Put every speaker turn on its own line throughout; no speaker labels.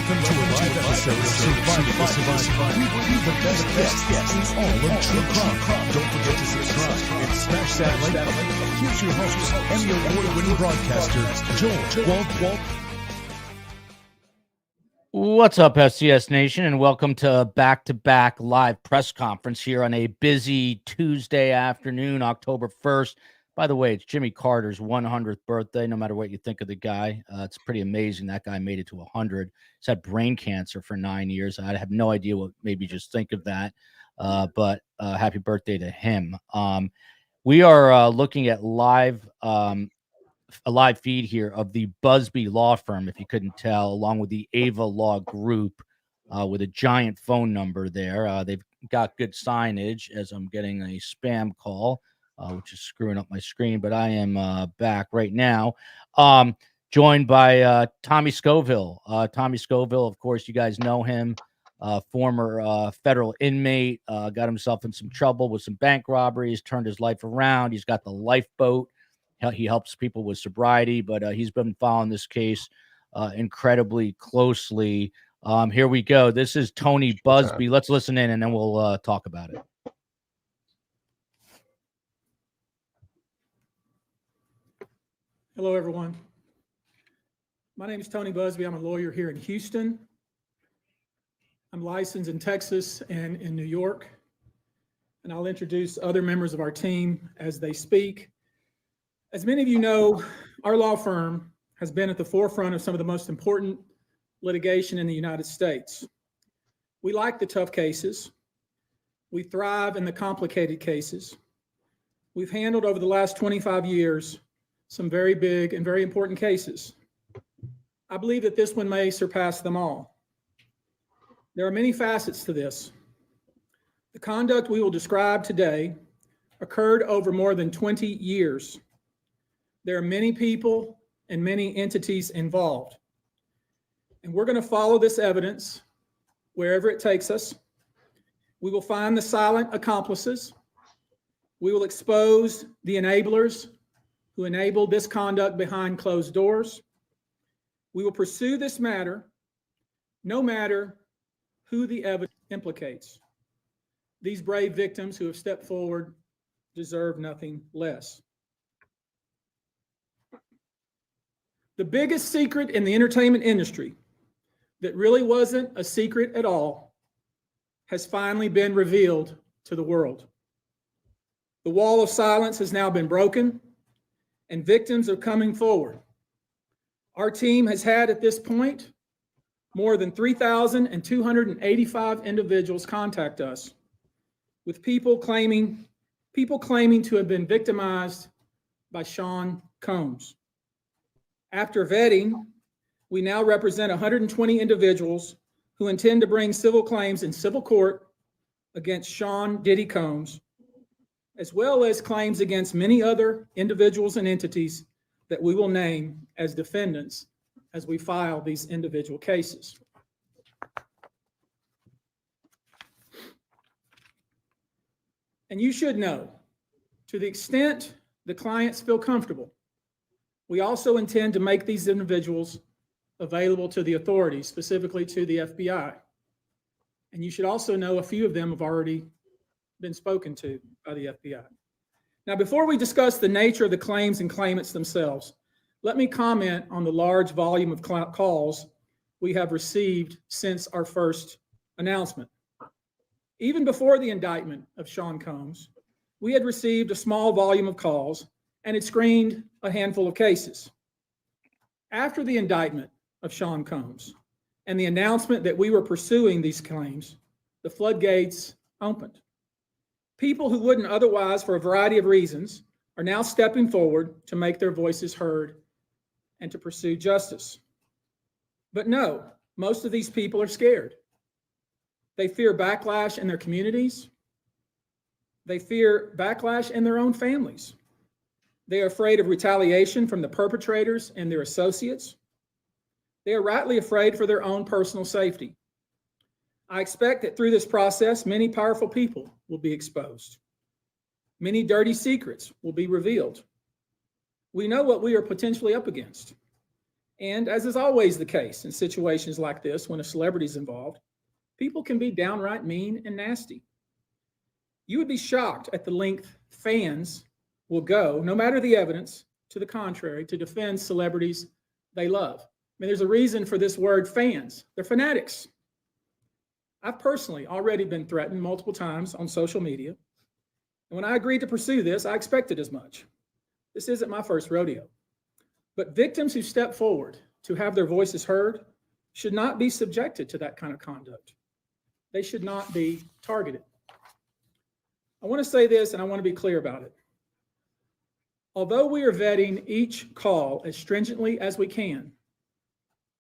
Welcome to a live episode of Survival. We bring you the best guests in all of true crime. Don't forget to subscribe and smash that like button. Here's your host, Emmy Award-winning broadcaster, Joel Walt.
What's up, SCS Nation, and welcome to back-to-back live press conference here on a busy Tuesday afternoon, October 1st. By the way, it's Jimmy Carter's 100th birthday, no matter what you think of the guy. It's pretty amazing that guy made it to 100. He's had brain cancer for 9 years. I have no idea what made me just think of that, but happy birthday to him. We are looking at a live feed here of the Busby Law Firm, if you couldn't tell, along with the Ava Law Group with a giant phone number there. They've got good signage as I'm getting a spam call, which is screwing up my screen, but I am back right now. Joined by Tommy Scoville. Tommy Scoville, of course, you guys know him, former federal inmate, got himself in some trouble with some bank robberies, turned his life around. He's got the lifeboat. He helps people with sobriety, but he's been following this case incredibly closely. Here we go. This is Tony Busby. Let's listen in, and then we'll talk about it.
Hello, everyone. My name is Tony Busby. I'm a lawyer here in Houston. I'm licensed in Texas and in New York, and I'll introduce other members of our team as they speak. As many of you know, our law firm has been at the forefront of some of the most important litigation in the United States. We like the tough cases. We thrive in the complicated cases. We've handled over the last 25 years some very big and very important cases. I believe that this one may surpass them all. There are many facets to this. The conduct we will describe today occurred over more than 20 years. There are many people and many entities involved. And we're going to follow this evidence wherever it takes us. We will find the silent accomplices. We will expose the enablers who enabled this conduct behind closed doors. We will pursue this matter no matter who the evidence implicates. These brave victims who have stepped forward deserve nothing less. The biggest secret in the entertainment industry that really wasn't a secret at all has finally been revealed to the world. The wall of silence has now been broken, and victims are coming forward. Our team has had at this point more than 3,285 individuals contact us with people claiming to have been victimized by Sean Combs. After vetting, we now represent 120 individuals who intend to bring civil claims in civil court against Sean Diddy Combs, as well as claims against many other individuals and entities that we will name as defendants as we file these individual cases. And you should know, to the extent the clients feel comfortable, we also intend to make these individuals available to the authorities, specifically to the FBI. And you should also know a few of them have already been spoken to by the FBI. Now, before we discuss the nature of the claims and claimants themselves, let me comment on the large volume of calls we have received since our first announcement. Even before the indictment of Sean Combs, we had received a small volume of calls and had screened a handful of cases. After the indictment of Sean Combs and the announcement that we were pursuing these claims, the floodgates opened. People who wouldn't otherwise, for a variety of reasons, are now stepping forward to make their voices heard and to pursue justice. But no, most of these people are scared. They fear backlash in their communities. They fear backlash in their own families. They are afraid of retaliation from the perpetrators and their associates. They are rightly afraid for their own personal safety. I expect that through this process, many powerful people will be exposed. Many dirty secrets will be revealed. We know what we are potentially up against. And as is always the case in situations like this, when a celebrity is involved, people can be downright mean and nasty. You would be shocked at the length fans will go, no matter the evidence to the contrary, to defend celebrities they love. I mean, there's a reason for this word fans. They're fanatics. I've personally already been threatened multiple times on social media. And when I agreed to pursue this, I expected as much. This isn't my first rodeo. But victims who step forward to have their voices heard should not be subjected to that kind of conduct. They should not be targeted. I want to say this, and I want to be clear about it. Although we are vetting each call as stringently as we can,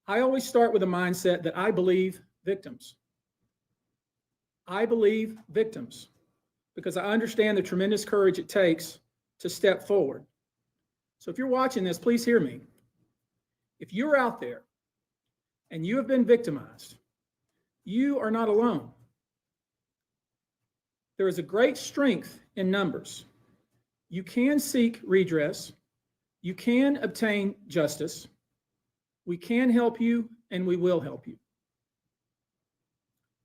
I always start with a mindset that I believe victims. I believe victims because I understand the tremendous courage it takes to step forward. So if you're watching this, please hear me. If you're out there and you have been victimized, you are not alone. There is a great strength in numbers. You can seek redress. You can obtain justice. We can help you, and we will help you.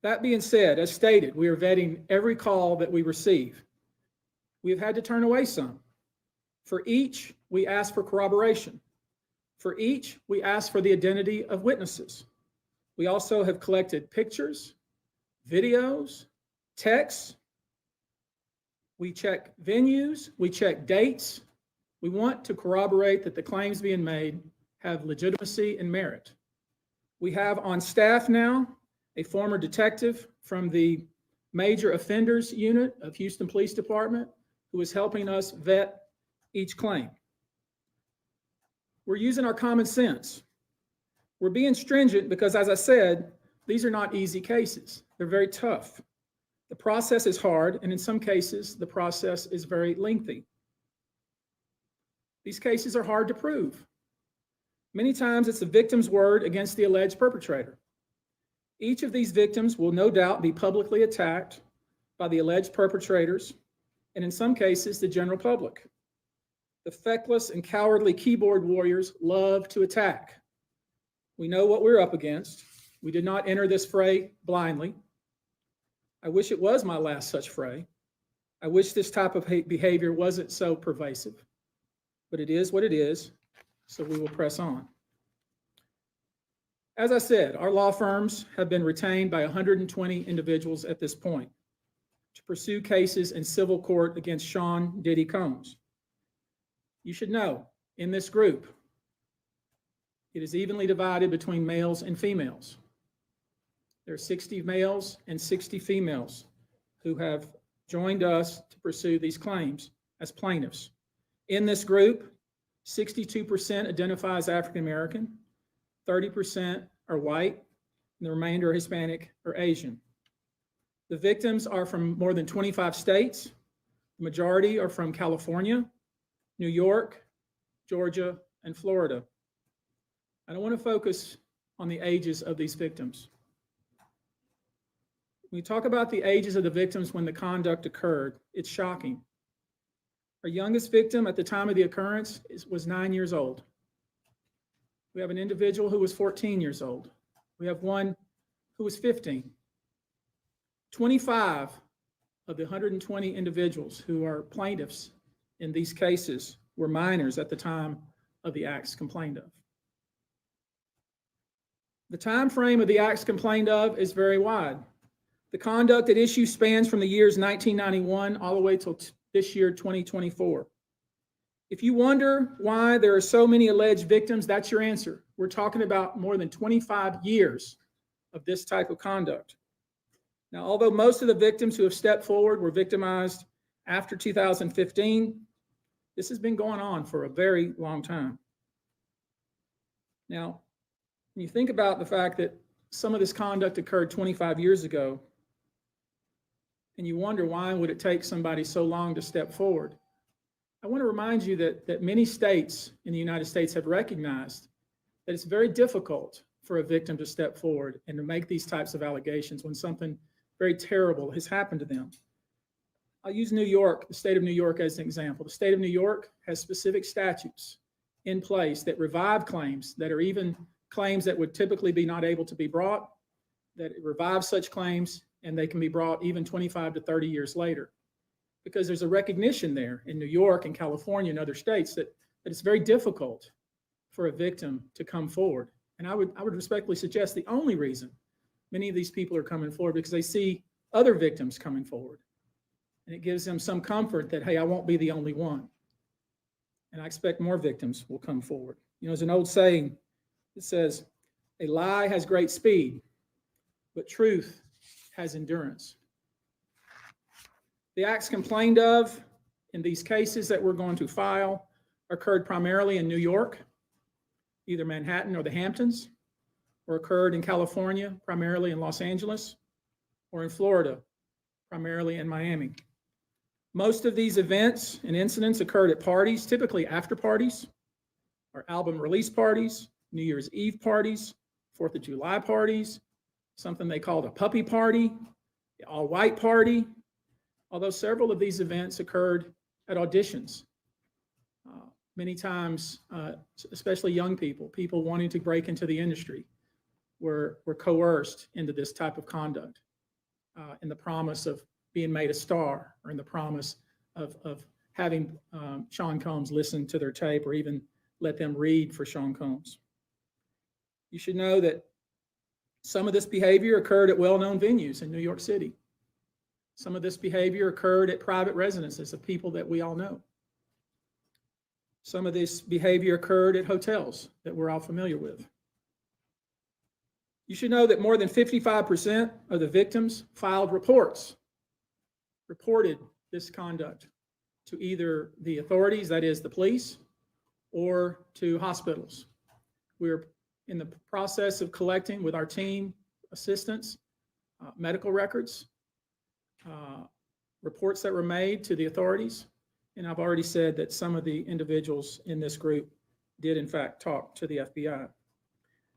That being said, as stated, we are vetting every call that we receive. We have had to turn away some. For each, we ask for corroboration. For each, we ask for the identity of witnesses. We also have collected pictures, videos, texts. We check venues, we check dates. We want to corroborate that the claims being made have legitimacy and merit. We have on staff now a former detective from the Major Offenders Unit of Houston Police Department who is helping us vet each claim. We're using our common sense. We're being stringent because, as I said, these are not easy cases. They're very tough. The process is hard, and in some cases, the process is very lengthy. These cases are hard to prove. Many times, it's the victim's word against the alleged perpetrator. Each of these victims will no doubt be publicly attacked by the alleged perpetrators, and in some cases, the general public. The feckless and cowardly keyboard warriors love to attack. We know what we're up against. We did not enter this fray blindly. I wish it was my last such fray. I wish this type of behavior wasn't so pervasive, but it is what it is, so we will press on. As I said, our law firms have been retained by 120 individuals at this point to pursue cases in civil court against Sean Diddy Combs. You should know, in this group, it is evenly divided between males and females. There are 60 males and 60 females who have joined us to pursue these claims as plaintiffs. In this group, 62% identify as African American, 30% are white, and the remainder are Hispanic or Asian. The victims are from more than 25 states. The majority are from California, New York, Georgia, and Florida. I don't want to focus on the ages of these victims. When we talk about the ages of the victims when the conduct occurred, it's shocking. Our youngest victim at the time of the occurrence was 9 years old. We have an individual who was 14 years old. We have one who was 15. 25 of the 120 individuals who are plaintiffs in these cases were minors at the time of the acts complained of. The time frame of the acts complained of is very wide. The conduct at issue spans from the years 1991 all the way till this year, 2024. If you wonder why there are so many alleged victims, that's your answer. We're talking about more than 25 years of this type of conduct. Now, although most of the victims who have stepped forward were victimized after 2015, this has been going on for a very long time. Now, when you think about the fact that some of this conduct occurred 25 years ago, and you wonder why would it take somebody so long to step forward, I want to remind you that many states in the United States have recognized that it's very difficult for a victim to step forward and to make these types of allegations when something very terrible has happened to them. I'll use New York, the state of New York, as an example. The state of New York has specific statutes in place that revive claims that are even claims that would typically be not able to be brought, that revive such claims, and they can be brought even 25 to 30 years later. Because there's a recognition there in New York and California and other states that it's very difficult for a victim to come forward. And I would respectfully suggest the only reason many of these people are coming forward because they see other victims coming forward. And it gives them some comfort that, hey, I won't be the only one. And I expect more victims will come forward. You know, there's an old saying that says, a lie has great speed, but truth has endurance. The acts complained of in these cases that we're going to file occurred primarily in New York, either Manhattan or the Hamptons, or occurred in California, primarily in Los Angeles, or in Florida, primarily in Miami. Most of these events and incidents occurred at parties, typically after parties, or album release parties, New Year's Eve parties, 4th of July parties, something they called a puppy party, the all-white party, although several of these events occurred at auditions. Many times, especially young people wanting to break into the industry were coerced into this type of conduct in the promise of being made a star or in the promise of having Sean Combs listen to their tape or even let them read for Sean Combs. You should know that some of this behavior occurred at well-known venues in New York City. Some of this behavior occurred at private residences of people that we all know. Some of this behavior occurred at hotels that we're all familiar with. You should know that more than 55% of the victims filed reported this conduct to either the authorities, that is the police, or to hospitals. We're in the process of collecting with our team assistants, medical records, reports that were made to the authorities. And I've already said that some of the individuals in this group did in fact talk to the FBI.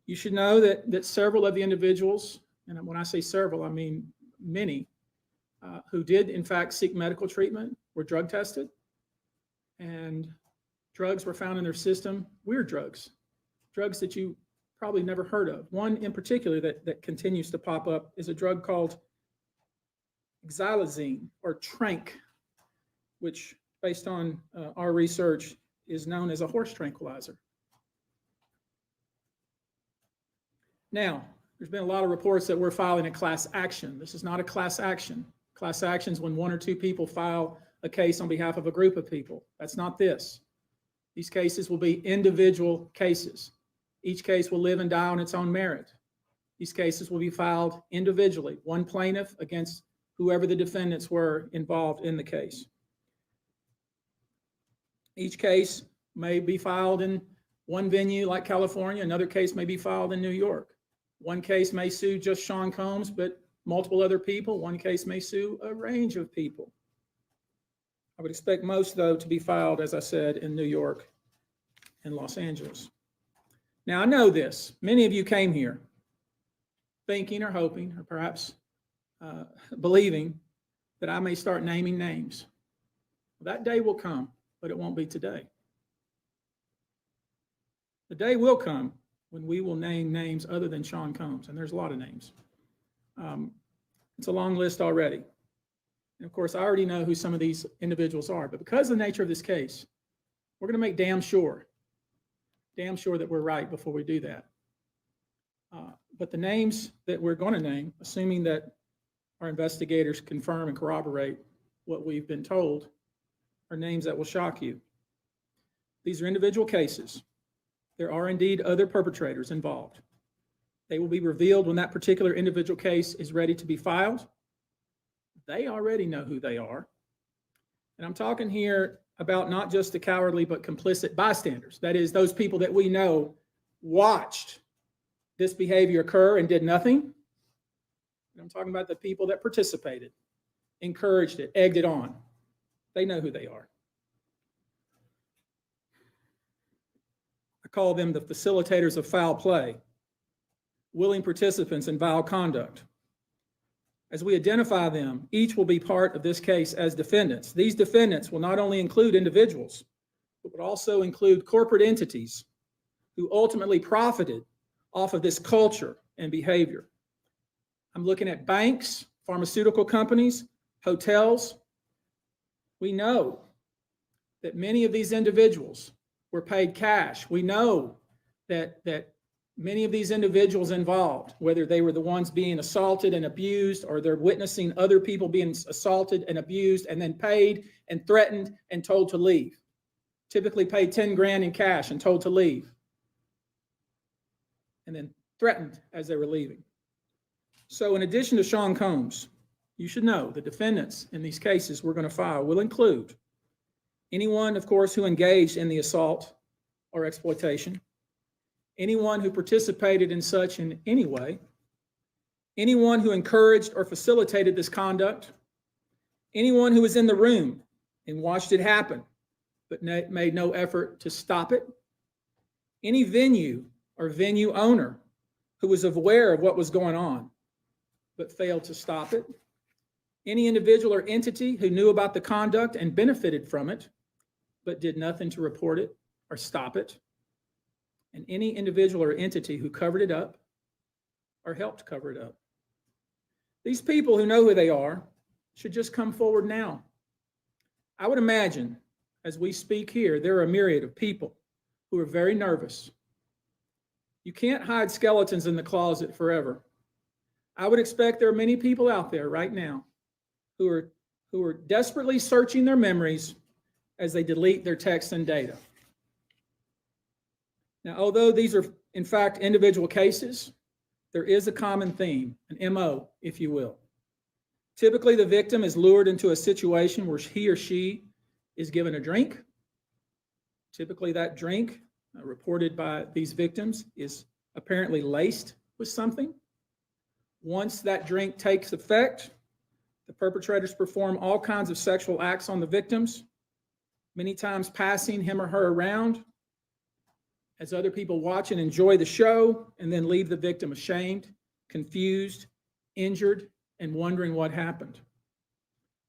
You should know that several of the individuals, and when I say several, I mean many, who did in fact seek medical treatment were drug tested, and drugs were found in their system, weird drugs that you probably never heard of. One in particular that continues to pop up is a drug called xylazine or trank, which based on our research is known as a horse tranquilizer. Now, there's been a lot of reports that we're filing a class action. This is not a class action. Class action is when one or two people file a case on behalf of a group of people. That's not this. These cases will be individual cases. Each case will live and die on its own merit. These cases will be filed individually, one plaintiff against whoever the defendants were involved in the case. Each case may be filed in one venue like California, another case may be filed in New York. One case may sue just Sean Combs, but multiple other people. One case may sue a range of people. I would expect most, though, to be filed, as I said, in New York and Los Angeles. Now, I know this. Many of you came here thinking or hoping or perhaps believing that I may start naming names. That day will come, but it won't be today. The day will come when we will name names other than Sean Combs, and there's a lot of names. It's a long list already. And of course, I already know who some of these individuals are, but because of the nature of this case, we're going to make damn sure that we're right before we do that. But the names that we're going to name, assuming that our investigators confirm and corroborate what we've been told, are names that will shock you. These are individual cases. There are indeed other perpetrators involved. They will be revealed when that particular individual case is ready to be filed. They already know who they are. And I'm talking here about not just the cowardly but complicit bystanders. That is, those people that we know watched this behavior occur and did nothing. And I'm talking about the people that participated, encouraged it, egged it on. They know who they are. I call them the facilitators of foul play, willing participants in vile conduct. As we identify them, each will be part of this case as defendants. These defendants will not only include individuals, but would also include corporate entities who ultimately profited off of this culture and behavior. I'm looking at banks, pharmaceutical companies, hotels. We know that many of these individuals were paid cash. We know that many of these individuals involved, whether they were the ones being assaulted and abused, or they're witnessing other people being assaulted and abused and then paid and threatened and told to leave. Typically paid 10 grand in cash and told to leave, and then threatened as they were leaving. So in addition to Sean Combs, you should know the defendants in these cases we're going to file will include anyone, of course, who engaged in the assault or exploitation, anyone who participated in such in any way, anyone who encouraged or facilitated this conduct, anyone who was in the room and watched it happen but made no effort to stop it, any venue or venue owner who was aware of what was going on but failed to stop it, any individual or entity who knew about the conduct and benefited from it but did nothing to report it or stop it, and any individual or entity who covered it up or helped cover it up. These people who know who they are should just come forward now. I would imagine, as we speak here, there are a myriad of people who are very nervous. You can't hide skeletons in the closet forever. I would expect there are many people out there right now who are desperately searching their memories as they delete their texts and data. Now, although these are, in fact, individual cases, there is a common theme, an MO, if you will. Typically, the victim is lured into a situation where he or she is given a drink. Typically, that drink, reported by these victims, is apparently laced with something. Once that drink takes effect, the perpetrators perform all kinds of sexual acts on the victims, many times passing him or her around as other people watch and enjoy the show, and then leave the victim ashamed, confused, injured, and wondering what happened.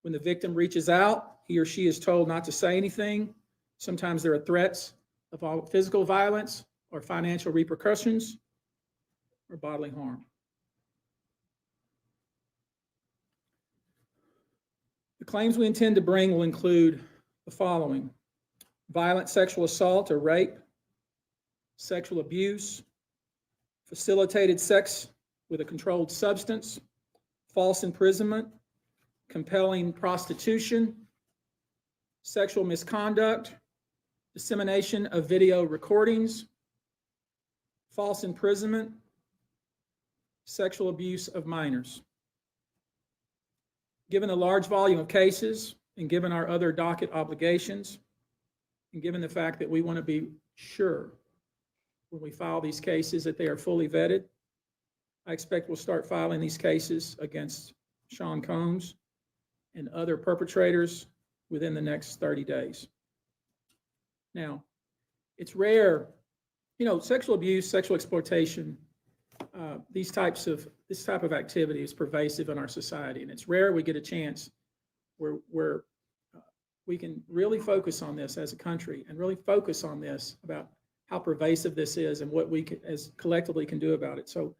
When the victim reaches out, he or she is told not to say anything. Sometimes there are threats of physical violence or financial repercussions or bodily harm. The claims we intend to bring will include the following: violent sexual assault or rape, sexual abuse, facilitated sex with a controlled substance, false imprisonment, compelling prostitution, sexual misconduct, dissemination of video recordings, false imprisonment, sexual abuse of minors. Given the large volume of cases, and given our other docket obligations, and given the fact that we want to be sure when we file these cases that they are fully vetted, I expect we'll start filing these cases against Sean Combs and other perpetrators within the next 30 days. Now, it's rare, sexual abuse, sexual exploitation, this type of activity is pervasive in our society, and it's rare we get a chance where we can really focus on this as a country and really focus on this about how pervasive this is and what we can, as collectively can do about it. So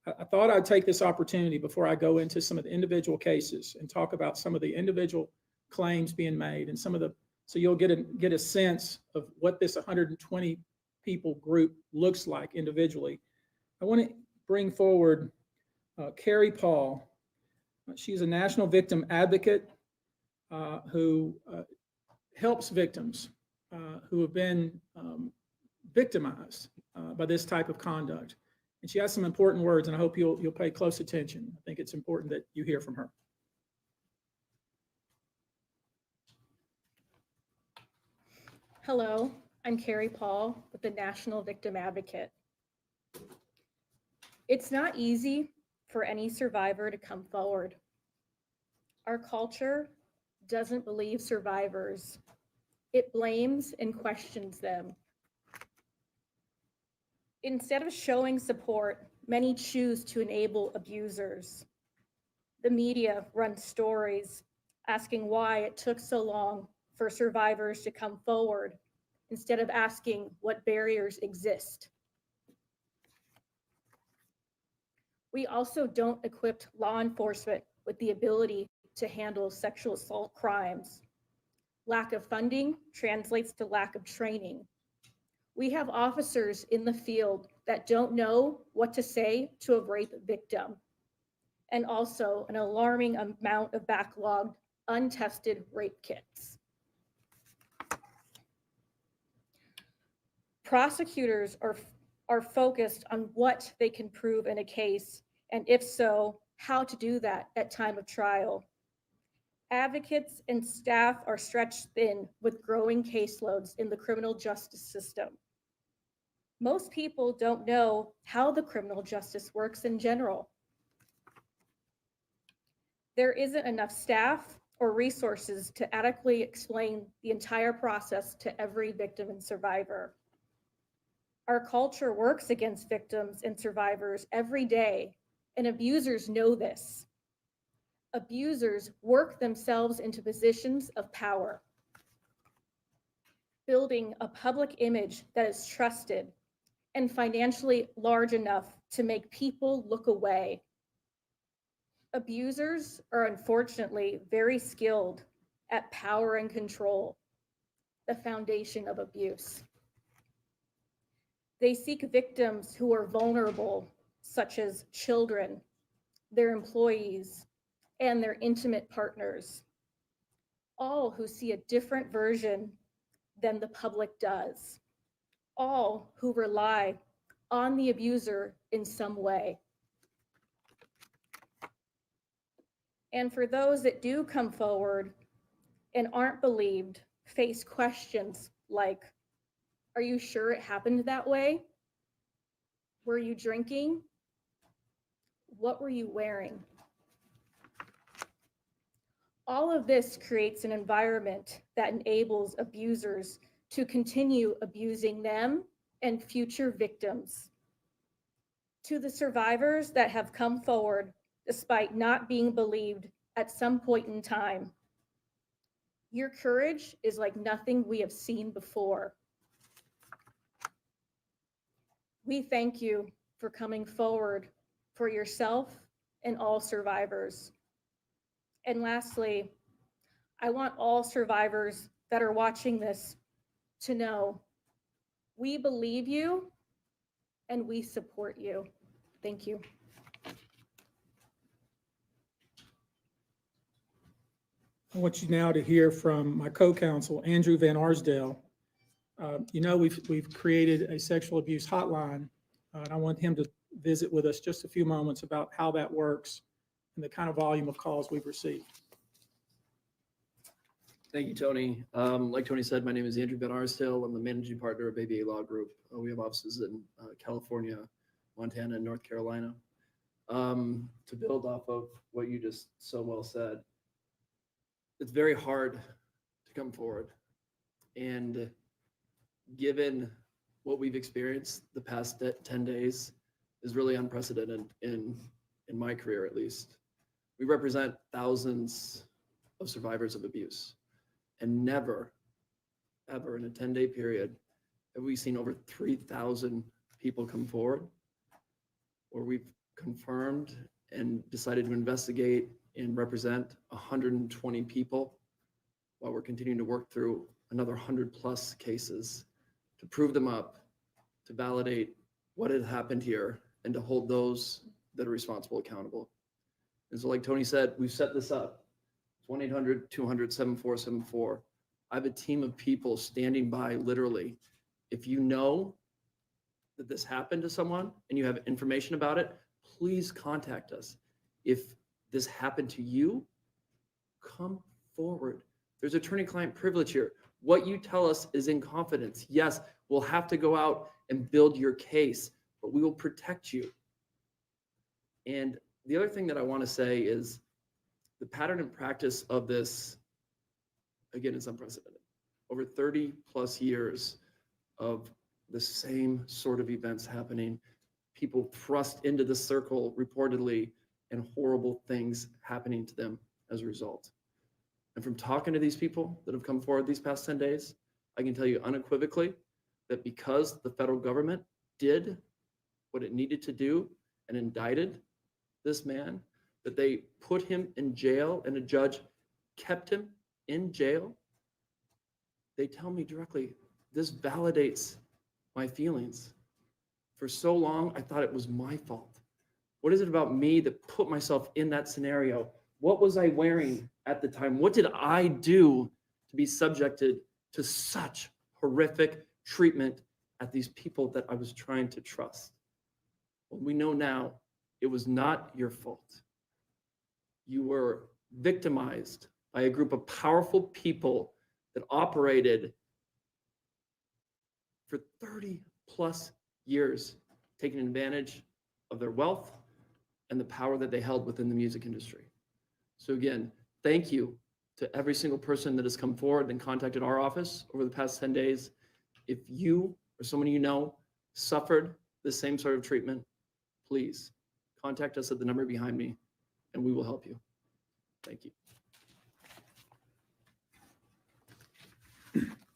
I thought I'd take this opportunity before I go into some of the individual cases and talk about some of the individual claims being made and so you'll get a sense of what this 120 people group looks like individually. I want to bring forward Carrie Paul. She's a national victim advocate who helps victims who have been victimized by this type of conduct. And she has some important words, and I hope you'll pay close attention. I think it's important that you hear from her.
Hello, I'm Carrie Paul with the National Victim Advocate. It's not easy for any survivor to come forward. Our culture doesn't believe survivors. It blames and questions them. Instead of showing support, many choose to enable abusers. The media runs stories asking why it took so long for survivors to come forward instead of asking what barriers exist. We also don't equip law enforcement with the ability to handle sexual assault crimes. Lack of funding translates to lack of training. We have officers in the field that don't know what to say to a rape victim, and also an alarming amount of backlogged, untested rape kits. Prosecutors are focused on what they can prove in a case, and if so, how to do that at time of trial. Advocates and staff are stretched thin with growing caseloads in the criminal justice system. Most people don't know how the criminal justice works in general. There isn't enough staff or resources to adequately explain the entire process to every victim and survivor. Our culture works against victims and survivors every day, and abusers know this. Abusers work themselves into positions of power, building a public image that is trusted and financially large enough to make people look away. Abusers are unfortunately very skilled at power and control, the foundation of abuse. They seek victims who are vulnerable, such as children, their employees, and their intimate partners, all who see a different version than the public does, all who rely on the abuser in some way. And for those that do come forward and aren't believed, face questions like, are you sure it happened that way? Were you drinking? What were you wearing? All of this creates an environment that enables abusers to continue abusing them and future victims. To the survivors that have come forward despite not being believed at some point in time, your courage is like nothing we have seen before. We thank you for coming forward for yourself and all survivors. And lastly, I want all survivors that are watching this to know we believe you and we support you. Thank you.
I want you now to hear from my co-counsel, Andrew Van Arsdale. We've created a sexual abuse hotline, and I want him to visit with us just a few moments about how that works and the kind of volume of calls we've received.
Thank you, Tony. Like Tony said, my name is Andrew Van Arsdale. I'm the managing partner of ABA Law Group. We have offices in California, Montana, and North Carolina. To build off of what you just so well said, it's very hard to come forward. And given what we've experienced the past 10 days is really unprecedented in my career, at least. We represent thousands of survivors of abuse, and never, ever in a 10-day period have we seen over 3,000 people come forward, or we've confirmed and decided to investigate and represent 120 people, while we're continuing to work through another 100+ cases to prove them up, to validate what had happened here, and to hold those that are responsible accountable. And so, like Tony said, we've set this up. It's 1-800-200-7474. I have a team of people standing by, literally. If you know that this happened to someone and you have information about it, please contact us. If this happened to you, come forward. There's attorney-client privilege here. What you tell us is in confidence. Yes, we'll have to go out and build your case, but we will protect you. And the other thing that I want to say is the pattern and practice of this, again, is unprecedented. Over 30+ years of the same sort of events happening, people thrust into the circle reportedly, and horrible things happening to them as a result. And from talking to these people that have come forward these past 10 days, I can tell you unequivocally that because the federal government did what it needed to do and indicted this man, that they put him in jail and a judge kept him in jail, they tell me directly, this validates my feelings. For so long, I thought it was my fault. What is it about me that put myself in that scenario? What was I wearing at the time? What did I do to be subjected to such horrific treatment at these people that I was trying to trust? Well, we know now it was not your fault. You were victimized by a group of powerful people that operated for 30 plus years, taking advantage of their wealth and the power that they held within the music industry. So again, thank you to every single person that has come forward and contacted our office over the past 10 days. If you or someone you know suffered the same sort of treatment, please contact us at the number behind me and we will help you. Thank you.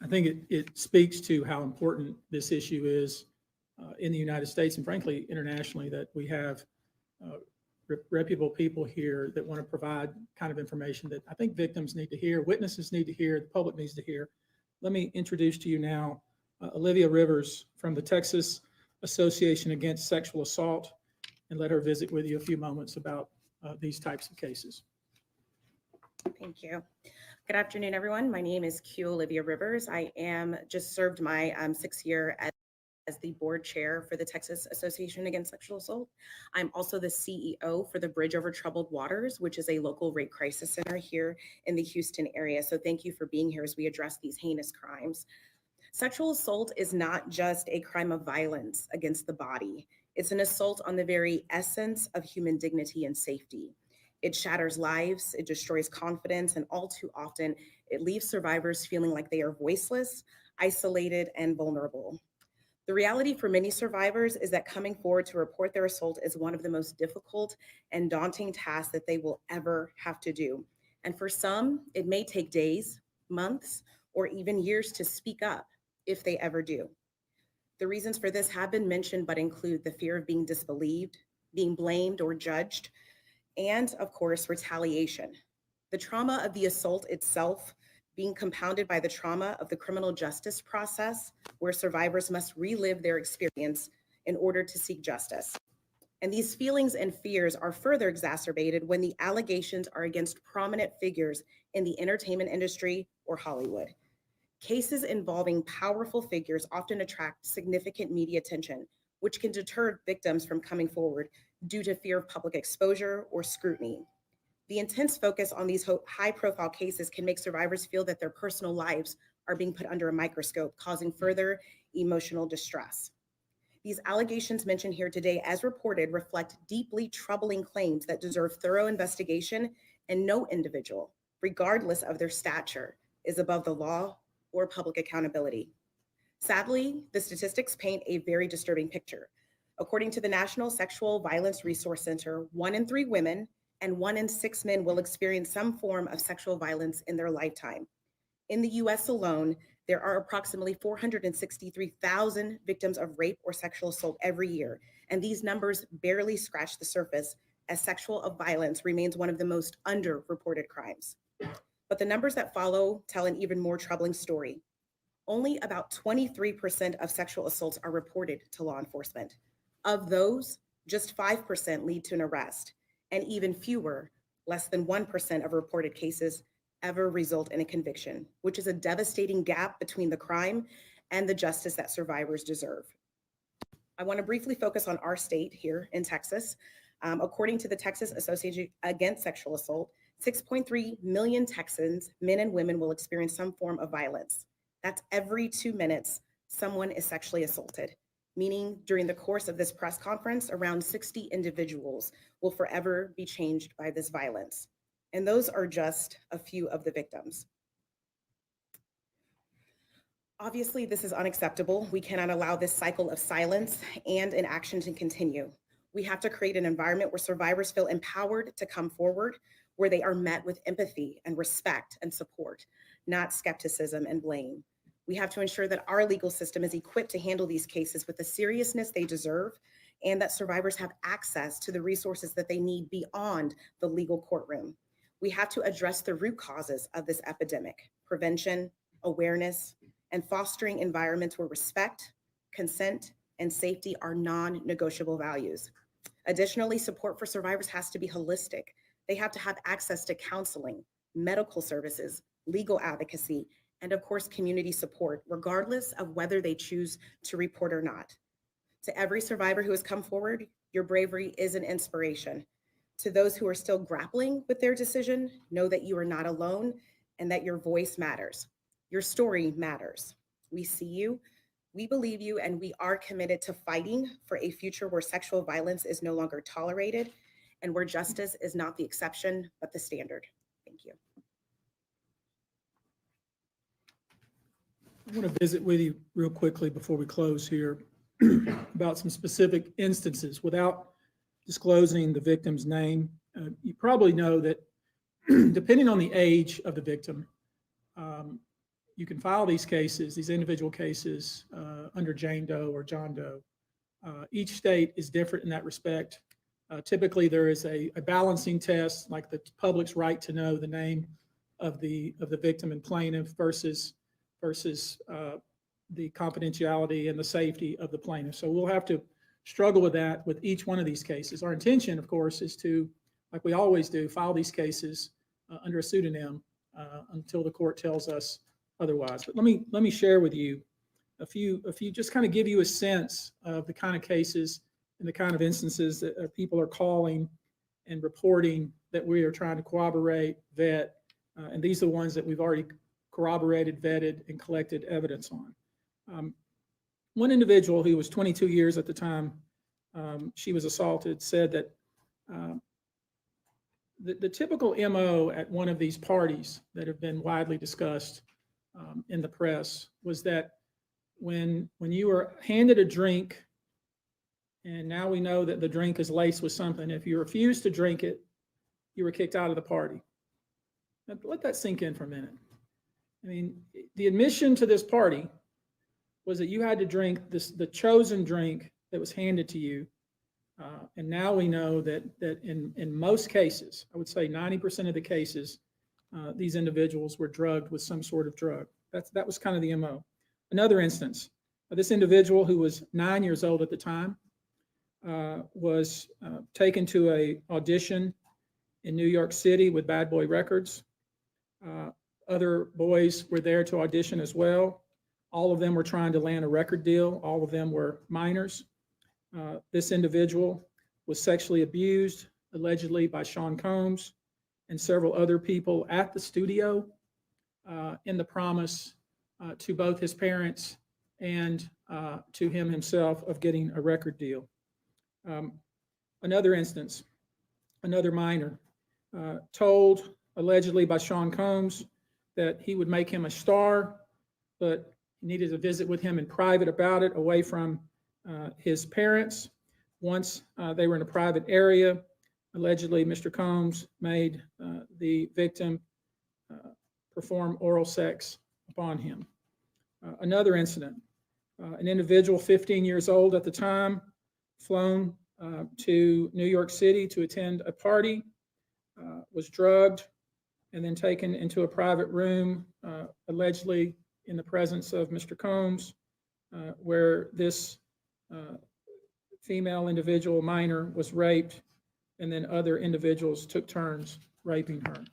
I think it speaks to how important this issue is in the United States and frankly, internationally, that we have reputable people here that want to provide kind of information that I think victims need to hear, witnesses need to hear, the public needs to hear. Let me introduce to you now Olivia Rivers from the Texas Association Against Sexual Assault, and let her visit with you a few moments about these types of cases.
Thank you. Good afternoon, everyone. My name is Q Olivia Rivers. I am just served my 6th year as the board chair for the Texas Association Against Sexual Assault. I'm also the CEO for the Bridge Over Troubled Waters, which is a local rape crisis center here in the Houston area. So thank you for being here as we address these heinous crimes. Sexual assault is not just a crime of violence against the body. It's an assault on the very essence of human dignity and safety. It shatters lives, it destroys confidence, and all too often, it leaves survivors feeling like they are voiceless, isolated, and vulnerable. The reality for many survivors is that coming forward to report their assault is one of the most difficult and daunting tasks that they will ever have to do. And for some, it may take days, months, or even years to speak up if they ever do. The reasons for this have been mentioned, but include the fear of being disbelieved, being blamed or judged, and of course, retaliation. The trauma of the assault itself being compounded by the trauma of the criminal justice process, where survivors must relive their experience in order to seek justice. And these feelings and fears are further exacerbated when the allegations are against prominent figures in the entertainment industry or Hollywood. Cases involving powerful figures often attract significant media attention, which can deter victims from coming forward due to fear of public exposure or scrutiny. The intense focus on these high-profile cases can make survivors feel that their personal lives are being put under a microscope, causing further emotional distress. These allegations mentioned here today, as reported, reflect deeply troubling claims that deserve thorough investigation, and no individual, regardless of their stature, is above the law or public accountability. Sadly, the statistics paint a very disturbing picture. According to the National Sexual Violence Resource Center, 1 in 3 women and 1 in 6 men will experience some form of sexual violence in their lifetime. In the US alone, there are approximately 463,000 victims of rape or sexual assault every year, and these numbers barely scratch the surface, as sexual violence remains one of the most underreported crimes. But the numbers that follow tell an even more troubling story. Only about 23% of sexual assaults are reported to law enforcement. Of those, just 5% lead to an arrest, and even fewer, less than 1% of reported cases ever result in a conviction, which is a devastating gap between the crime and the justice that survivors deserve. I want to briefly focus on our state here in Texas. According to the Texas Association Against Sexual Assault, 6.3 million Texans, men and women, will experience some form of violence. That's every 2 minutes someone is sexually assaulted, meaning during the course of this press conference, around 60 individuals will forever be changed by this violence. And those are just a few of the victims. Obviously, this is unacceptable. We cannot allow this cycle of silence and inaction to continue. We have to create an environment where survivors feel empowered to come forward, where they are met with empathy and respect and support, not skepticism and blame. We have to ensure that our legal system is equipped to handle these cases with the seriousness they deserve, and that survivors have access to the resources that they need beyond the legal courtroom. We have to address the root causes of this epidemic: prevention, awareness, and fostering environments where respect, consent, and safety are non-negotiable values. Additionally, support for survivors has to be holistic. They have to have access to counseling, medical services, legal advocacy, and of course, community support, regardless of whether they choose to report or not. To every survivor who has come forward, your bravery is an inspiration. To those who are still grappling with their decision, know that you are not alone and that your voice matters. Your story matters. We see you, we believe you, and we are committed to fighting for a future where sexual violence is no longer tolerated and where justice is not the exception, but the standard. Thank you.
I want to visit with you real quickly before we close here about some specific instances without disclosing the victim's name. You probably know that depending on the age of the victim, you can file these cases, these individual cases, under Jane Doe or John Doe. Each state is different in that respect. Typically, there is a balancing test, like the public's right to know the name of the victim and plaintiff versus the confidentiality and the safety of the plaintiff. So we'll have to struggle with that with each one of these cases. Our intention, of course, is to, like we always do, file these cases under a pseudonym until the court tells us otherwise. But let me share with you a few, just kind of give you a sense of the kind of cases and the kind of instances that people are calling and reporting that we are trying to corroborate, vet, and these are the ones that we've already corroborated, vetted, and collected evidence on. One individual who was 22 years at the time she was assaulted said that the typical MO at one of these parties that have been widely discussed in the press was that when you were handed a drink, and now we know that the drink is laced with something, if you refused to drink it, you were kicked out of the party. Now, let that sink in for a minute. I mean, the admission to this party was that you had to drink the chosen drink that was handed to you. And now we know that in most cases, I would say 90% of the cases, these individuals were drugged with some sort of drug. That was kind of the MO. Another instance, this individual who was 9 years old at the time was taken to a audition in New York City with Bad Boy Records. Other boys were there to audition as well. All of them were trying to land a record deal. All of them were minors. This individual was sexually abused, allegedly by Sean Combs and several other people at the studio in the promise to both his parents and to him himself of getting a record deal. Another instance, another minor told allegedly by Sean Combs that he would make him a star, but he needed to visit with him in private about it, away from his parents. Once they were in a private area, allegedly Mr. Combs made the victim perform oral sex upon him. Another incident, an individual 15 years old at the time, flown to New York City to attend a party, was drugged, and then taken into a private room, allegedly in the presence of Mr. Combs, where this female individual, minor, was raped, and then other individuals took turns raping her.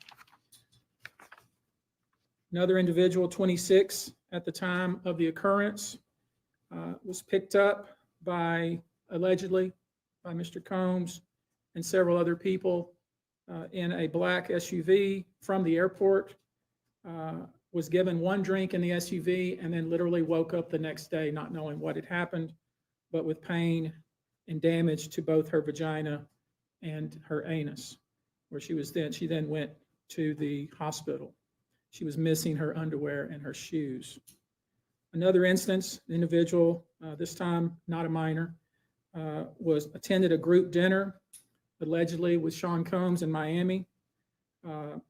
Another individual, 26 at the time of the occurrence, was picked up allegedly by Mr. Combs and several other people in a black SUV from the airport, was given one drink in the SUV, and then literally woke up the next day not knowing what had happened, but with pain and damage to both her vagina and her anus, where she then went to the hospital. She was missing her underwear and her shoes. Another instance, the individual, this time not a minor, attended a group dinner, allegedly with Sean Combs in Miami.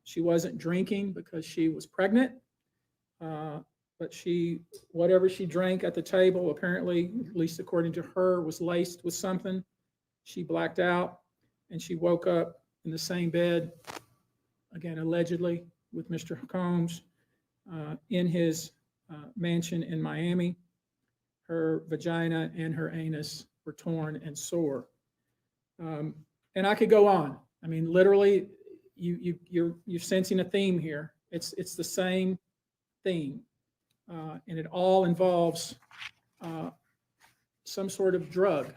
She wasn't drinking because she was pregnant. but whatever she drank at the table, apparently, at least according to her, was laced with something. She blacked out, and she woke up in the same bed, again, allegedly, with Mr. Combs in his mansion in Miami. Her vagina and her anus were torn and sore. And I could go on. I mean, literally, you're sensing a theme here. It's the same theme, and it all involves some sort of drug.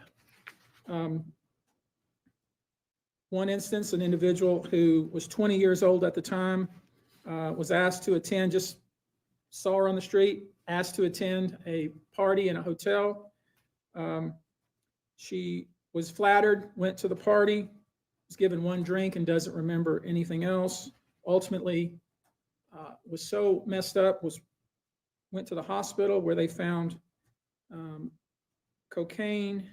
One instance, an individual who was 20 years old at the time was asked to attend, just saw her on the street, asked to attend a party in a hotel. She was flattered, went to the party, was given one drink and doesn't remember anything else. Ultimately, was so messed up, went to the hospital where they found cocaine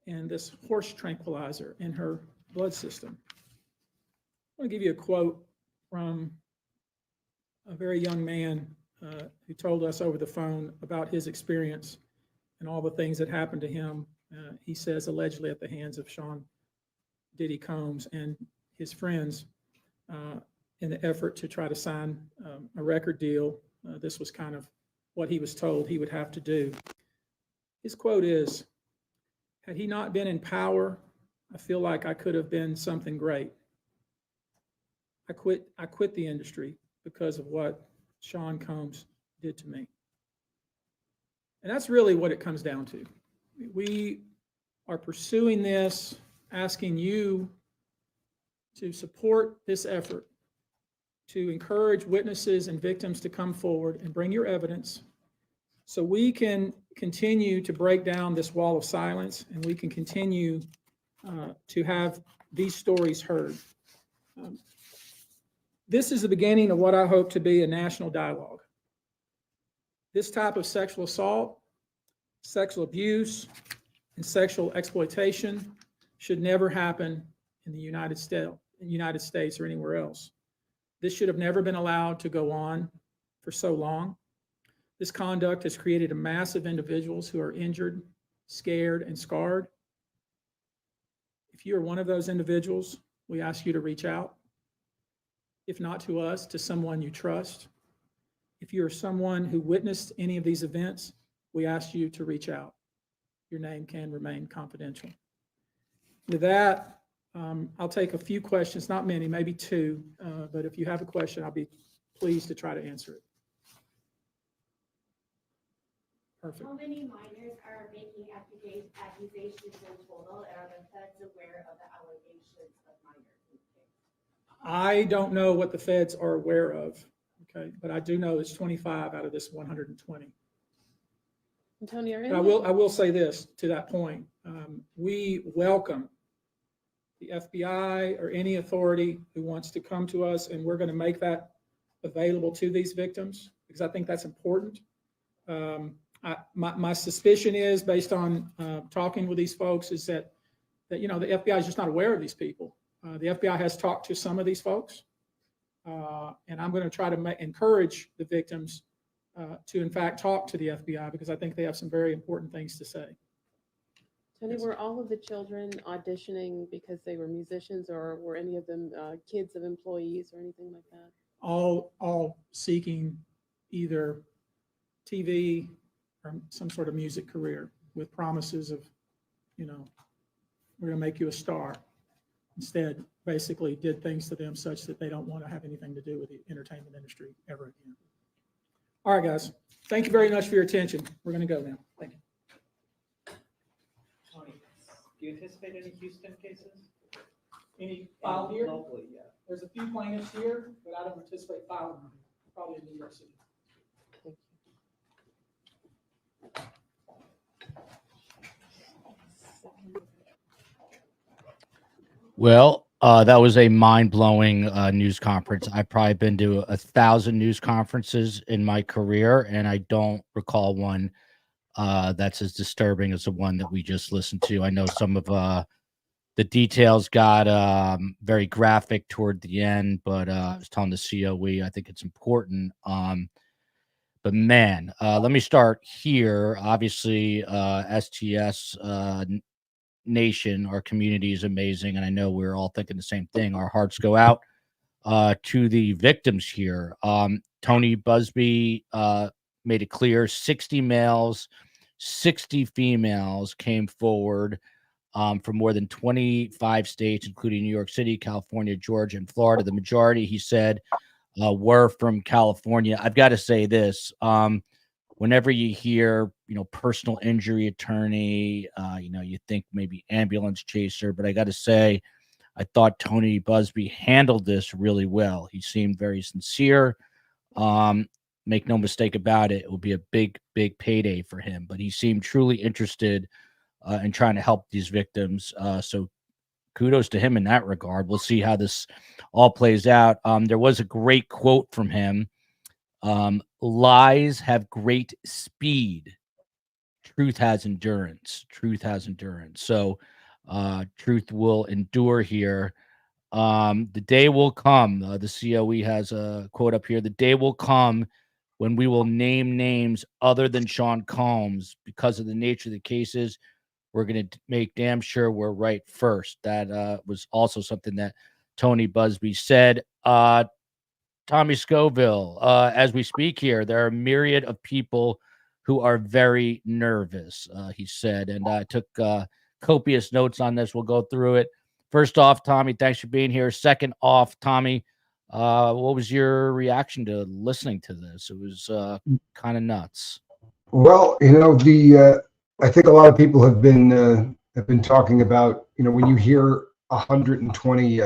and this horse tranquilizer in her blood system. I want to give you a quote from a very young man who told us over the phone about his experience and all the things that happened to him. He says allegedly at the hands of Sean Diddy Combs and his friends in the effort to try to sign a record deal. This was kind of what he was told he would have to do. His quote is, "Had he not been in power, I feel like I could have been something great. I quit the industry because of what Sean Combs did to me." And that's really what it comes down to. We are pursuing this, asking you to support this effort, to encourage witnesses and victims to come forward and bring your evidence so we can continue to break down this wall of silence and we can continue to have these stories heard. This is the beginning of what I hope to be a national dialogue. This type of sexual assault, sexual abuse, and sexual exploitation should never happen in the United States or anywhere else. This should have never been allowed to go on for so long. This conduct has created a mass of individuals who are injured, scared, and scarred. If you are one of those individuals, we ask you to reach out. If not to us, to someone you trust. If you are someone who witnessed any of these events, we ask you to reach out. Your name can remain confidential. With that, I'll take a few questions, not many, maybe two, but if you have a question, I'll be pleased to try to answer it. Perfect.
How many minors are making accusations in total, and are the feds aware of the allegations of minors in the case?
I don't know what the feds are aware of, okay, but I do know it's 25 out of this 120.
Antonio,
I will say this to that point. We welcome the FBI or any authority who wants to come to us, and we're going to make that available to these victims because I think that's important. My suspicion is, based on talking with these folks, is that the FBI is just not aware of these people. The FBI has talked to some of these folks, and I'm going to try to encourage the victims to, in fact, talk to the FBI because I think they have some very important things to say.
Tony, were all of the children auditioning because they were musicians, or were any of them kids of employees or anything like that?
All seeking either TV or some sort of music career with promises of, we're going to make you a star. Instead, basically did things to them such that they don't want to have anything to do with the entertainment industry ever again. All right, guys. Thank you very much for your attention. We're going to go now. Thank you.
Tony, do you anticipate any Houston cases?
Any filed here?
Locally, yeah.
There's a few plaintiffs here, but I don't anticipate filing them. Probably in New York City.
Well, that was a mind-blowing news conference. I've probably been to 1,000 news conferences in my career, and I don't recall one that's as disturbing as the one that we just listened to. I know some of the details got very graphic toward the end, but I was telling the COE, I think it's important. But But man, let me start here. Obviously, STS Nation, our community is amazing, and I know we're all thinking the same thing. Our hearts go out to the victims here. Tony Busby made it clear 60 males, 60 females came forward from more than 25 states, including New York City, California, Georgia, and Florida. The majority, he said, were from California. I've got to say this. Whenever you hear, personal injury attorney, you think maybe ambulance chaser, but I got to say, I thought Tony Busby handled this really well. He seemed very sincere. Make no mistake about it, it will be a big, big payday for him, but he seemed truly interested in trying to help these victims. So kudos to him in that regard. We'll see how this all plays out. There was a great quote from him. Lies have great speed. Truth has endurance. Truth has endurance. So truth will endure here. The day will come. The COE has a quote up here. The day will come when we will name names other than Sean Combs because of the nature of the cases. We're going to make damn sure we're right first. That was also something that Tony Busby said. Tommy Scoville, as we speak here, there are a myriad of people who are very nervous, he said, and I took copious notes on this. We'll go through it. First off, Tommy, thanks for being here. Second off, Tommy, what was your reaction to listening to this? It was kind of nuts.
Well, I think a lot of people have been talking about, when you hear 120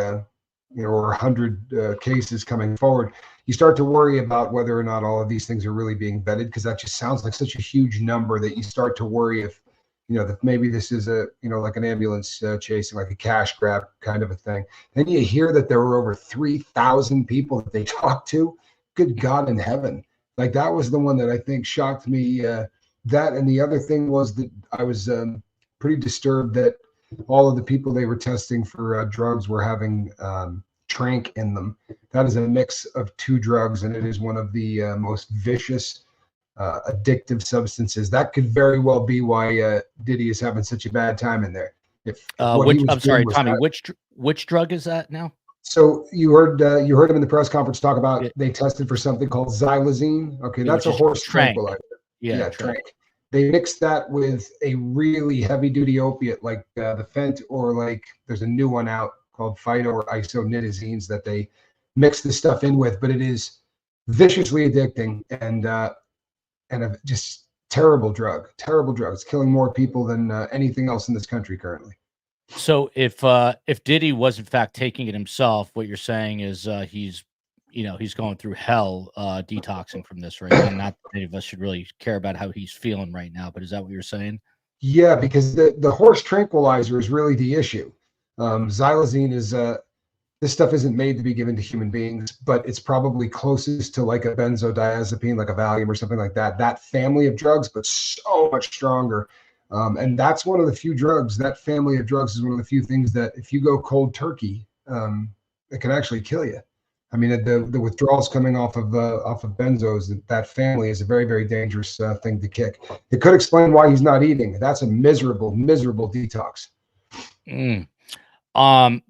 or 100 cases coming forward, you start to worry about whether or not all of these things are really being vetted, because that just sounds like such a huge number that you start to worry if, that maybe this is like an ambulance chasing, like a cash grab kind of a thing. Then you hear that there were over 3,000 people that they talked to. Good God in heaven. Like, that was the one that I think shocked me. That, and the other thing was that I was pretty disturbed that all of the people they were testing for drugs were having trank in them. That is a mix of two drugs, and it is one of the most vicious, addictive substances. That could very well be why Diddy is having such a bad time in there.
I'm sorry, Tommy. Which drug is that now?
So you heard him in the press conference talk about they tested for something called xylazine. Okay, that's a horse tranquilizer. Yeah, trank. They mixed that with a really heavy-duty opiate like the Fent, or like there's a new one out called Phyto or isonitazines that they mix this stuff in with. But it is viciously addicting and a just terrible drug. Terrible drug. It's killing more people than anything else in this country currently.
So if Diddy was in fact taking it himself, what you're saying is he's going through hell detoxing from this, right? And not that any of us should really care about how he's feeling right now, but is that what you're saying?
Yeah, because the horse tranquilizer is really the issue. Xylazine is this stuff isn't made to be given to human beings, but it's probably closest to like a benzodiazepine, like a Valium or something like that. That family of drugs, but so much stronger. And that's one of the few drugs. That family of drugs is one of the few things that if you go cold turkey, it can actually kill you. I mean, the withdrawals coming off of benzos, that family is a very, very dangerous thing to kick. It could explain why he's not eating. That's a miserable, miserable detox.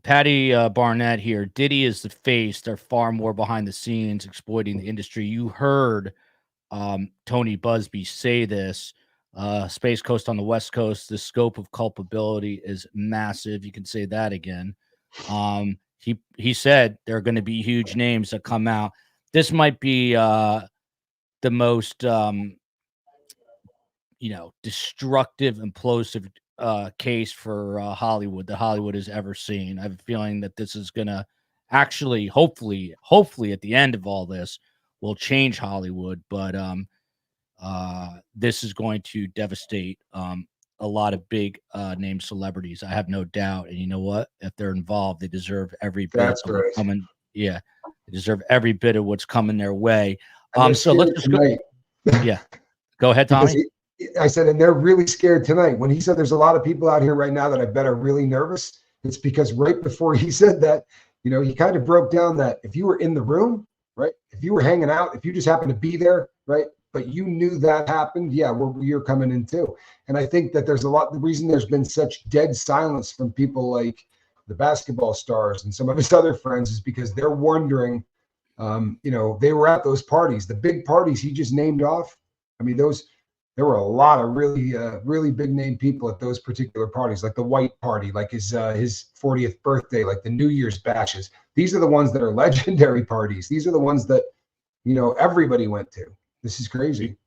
Patty Barnett here. Diddy is the face. They're far more behind the scenes exploiting the industry. You heard Tony Busby say this. Space Coast on the West Coast, the scope of culpability is massive. You can say that again. He said there are going to be huge names that come out. This might be the most destructive, implosive case for Hollywood that Hollywood has ever seen. I have a feeling that this is going to actually, hopefully at the end of all this, will change Hollywood. But this is going to devastate a lot of big name celebrities. I have no doubt. And you know what? If they're involved, they deserve every bit of what's coming. Yeah, they deserve every bit of what's coming their way. So let's just go. Yeah, go ahead, Tommy.
I said, and they're really scared tonight. When he said there's a lot of people out here right now that I bet are really nervous, it's because right before he said that, he kind of broke down that if you were in the room, right? If you were hanging out, if you just happened to be there, right? but you knew that happened, yeah, you're coming in too. And I think that the reason there's been such dead silence from people like the basketball stars and some of his other friends is because they're wondering, they were at those parties, the big parties he just named off. I mean, there were a lot of really big name people at those particular parties, like the white party, like his 40th birthday, like the New Year's bashes. These are the ones that are legendary parties. These are the ones that, everybody went to. This is crazy.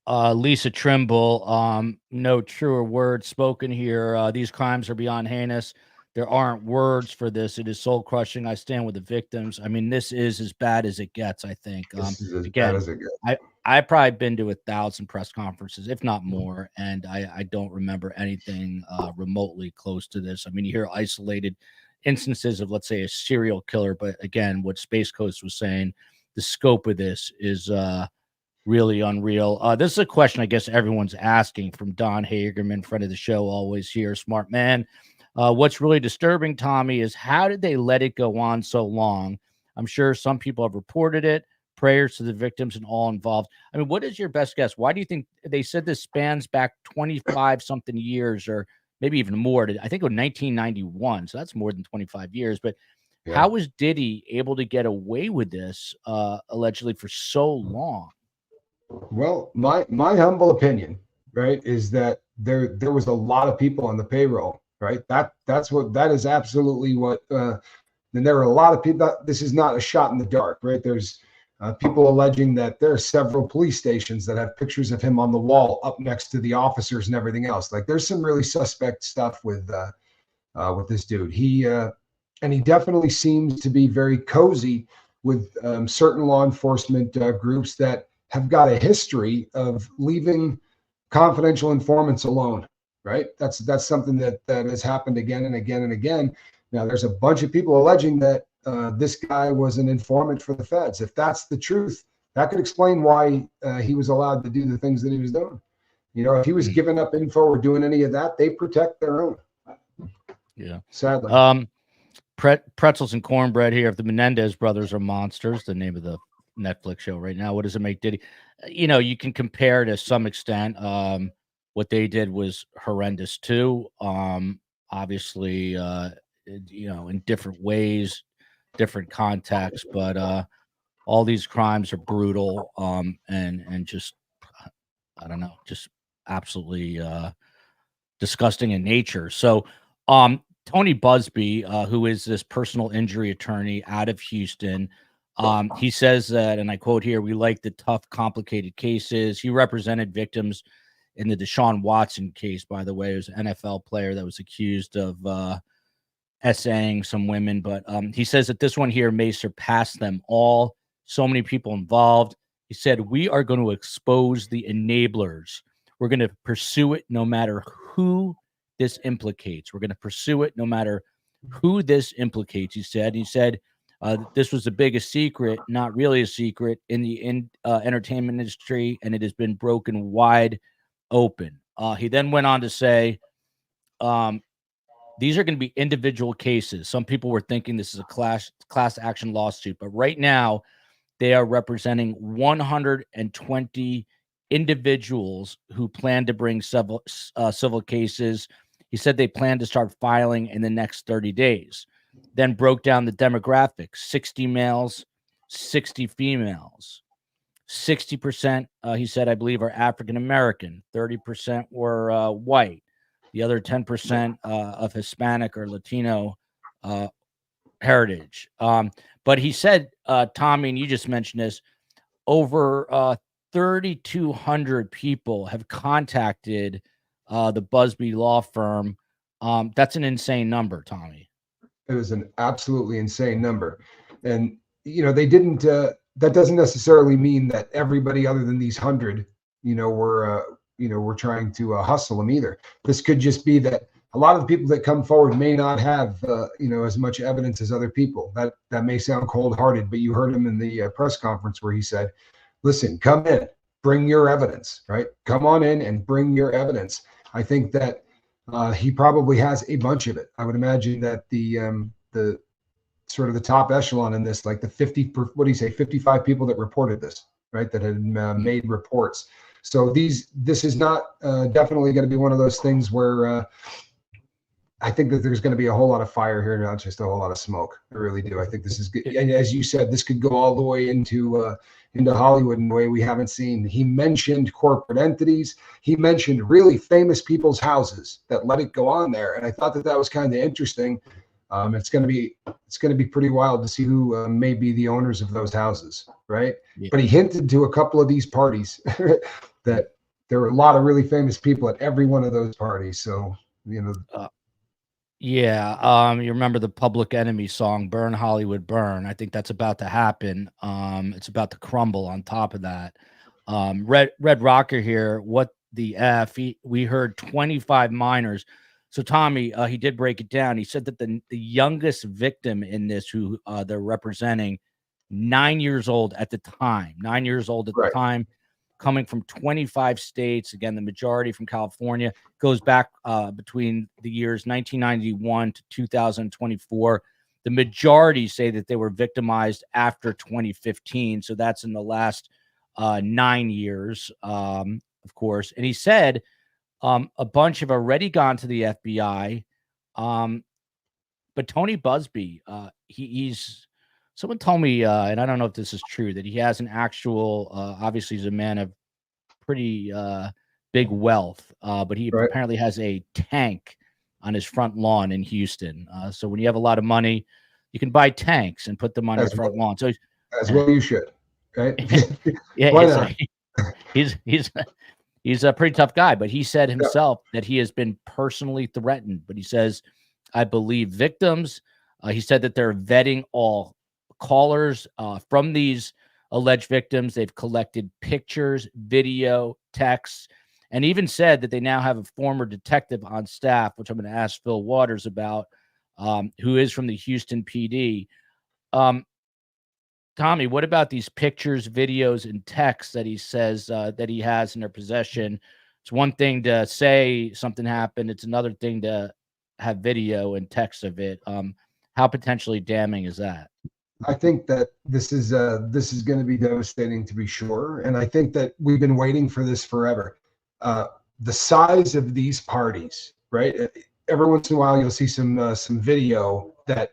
Lisa Trimble, no truer words spoken here. These crimes are beyond heinous. There aren't words for this. It is soul crushing. I stand with the victims. I mean, this is as bad as it gets, I think.
This is as
Again,
bad as it gets.
I've probably been to 1,000 press conferences, if not more, and I don't remember anything remotely close to this. I mean, you hear isolated instances of, let's say, a serial killer, but again, what Space Coast was saying, the scope of this is really unreal. This is a question I guess everyone's asking from Don Hagerman, friend of the show, always here, smart man. What's really disturbing, Tommy, is how did they let it go on so long? I'm sure some people have reported it. Prayers to the victims and all involved. I mean, what is your best guess? Why do you think they said this spans back 25 something years, or maybe even more? I think it was 1991, so that's more than 25 years. But
Yeah.
how was Diddy able to get away with this allegedly for so long?
Well, my humble opinion, right, is that there was a lot of people on the payroll, right? That is absolutely what. And there are a lot of people. This is not a shot in the dark, right? There's people alleging that there are several police stations that have pictures of him on the wall up next to the officers and everything else. Like, there's some really suspect stuff with this dude. He definitely seems to be very cozy with certain law enforcement groups that have got a history of leaving confidential informants alone, right? That's something that has happened again and again and again. Now, there's a bunch of people alleging that this guy was an informant for the feds. If that's the truth, that could explain why he was allowed to do the things that he was doing. If he was giving up info or doing any of that, they protect their own.
Yeah.
Sadly.
Pretzels and Cornbread here. If the Menendez brothers are monsters, the name of the Netflix show right now, what does it make Diddy? You can compare to some extent. What they did was horrendous too. Obviously, in different ways, different contexts, but all these crimes are brutal and just, I don't know, just absolutely disgusting in nature. So Tony Busby, who is this personal injury attorney out of Houston, he says that, and I quote here, "We like the tough, complicated cases." He represented victims in the Deshaun Watson case, by the way. It was an NFL player that was accused of essaying some women, but he says that this one here may surpass them all. So many people involved. He said, "We are going to expose the enablers. We're going to pursue it no matter who this implicates. We're going to pursue it no matter who this implicates," he said. He said, this was the biggest secret, not really a secret, in the entertainment industry, and it has been broken wide open. He then went on to say, these are going to be individual cases. Some people were thinking this is a class action lawsuit, but right now they are representing 120 individuals who plan to bring civil cases. He said they plan to start filing in the next 30 days. Then broke down the demographics: 60 males, 60 females. 60%, he said, I believe, are African American. 30% were white. The other 10% of Hispanic or Latino heritage. But he said, Tommy, and you just mentioned this, over 3,200 people have contacted the Busby law firm. That's an insane number, Tommy.
It was an absolutely insane number. And, they didn't, that doesn't necessarily mean that everybody other than these 100, were trying to hustle them either. This could just be that a lot of the people that come forward may not have, as much evidence as other people. That may sound cold-hearted, but you heard him in the press conference where he said, listen, come in, bring your evidence, right? Come on in and bring your evidence. I think that he probably has a bunch of it. I would imagine that the sort of the top echelon in this, like the 55 people that reported this, right, that had made reports. So this is not definitely going to be one of those things where I think that there's going to be a whole lot of fire here, not just a whole lot of smoke. I really do. I think this is good. And as you said, this could go all the way into Hollywood in a way we haven't seen. He mentioned corporate entities. He mentioned really famous people's houses that let it go on there, and I thought that was kind of interesting. It's going to be pretty wild to see who may be the owners of those houses, right?
Yeah.
But he hinted to a couple of these parties that there were a lot of really famous people at every one of those parties. So
Yeah, you remember the Public Enemy song, Burn Hollywood Burn. I think that's about to happen. It's about to crumble on top of that. Red Rocker here, what the F? We heard 25 minors. So Tommy, he did break it down. He said that the youngest victim in this, who they're representing, 9 years old at the time, 9 years old at the time, coming from 25 states. Again, the majority from California, goes back between the years 1991 to 2024. The majority say that they were victimized after 2015. So that's in the last 9 years, of course. And he said a bunch have already gone to the FBI. But Tony Busby, he's someone told me, and I don't know if this is true, that he has an actual, obviously he's a man of pretty big wealth, but he apparently has a tank on his front lawn in Houston. So when you have a lot of money, you can buy tanks and put them on your front lawn. So
as well you should, right?
Yeah,
Why not?
He's a pretty tough guy, but he said himself that he has been personally threatened. But he says, I believe victims. He said that they're vetting all callers from these alleged victims. They've collected pictures, video, texts, and even said that they now have a former detective on staff, which I'm going to ask Phil Waters about, who is from the Houston PD. Tommy, what about these pictures, videos, and texts that he says that he has in their possession? It's one thing to say something happened. It's another thing to have video and text of it. How potentially damning is that?
I think that this is going to be devastating, to be sure, and I think that we've been waiting for this forever. The size of these parties, right? Every once in a while, you'll see some video that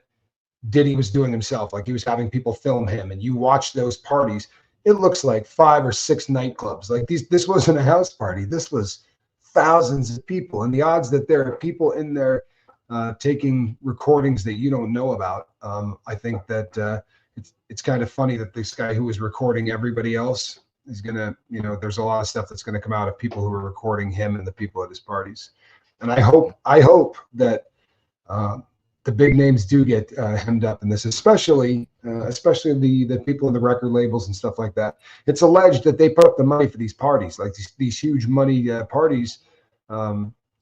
Diddy was doing himself, like he was having people film him, and you watch those parties. It looks like 5 or 6 nightclubs. Like this wasn't a house party. This was thousands of people, and the odds that there are people in there taking recordings that you don't know about. I think that it's kind of funny that this guy who was recording everybody else is gonna, there's a lot of stuff that's gonna come out of people who are recording him and the people at his parties. And I hope that the big names do get hemmed up in this, especially the people in the record labels and stuff like that. It's alleged that they put up the money for these parties, like these huge money parties.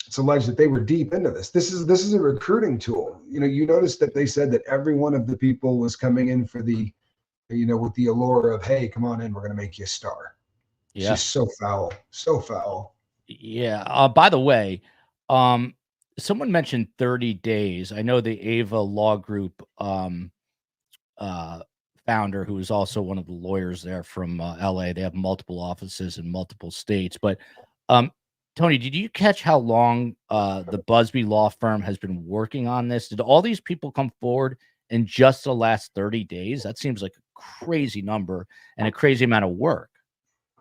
It's alleged that they were deep into this. This is a recruiting tool. You notice that they said that every one of the people was coming in for the, with the allure of, hey, come on in, we're going to make you a star. Yeah. It's just so foul, so foul.
Yeah. By the way, someone mentioned 30 days. I know the Ava Law Group founder, who is also one of the lawyers there from LA. They have multiple offices in multiple states. But Tony, did you catch how long the Busby law firm has been working on this? Did all these people come forward in just the last 30 days? That seems like a crazy number and a crazy amount of work.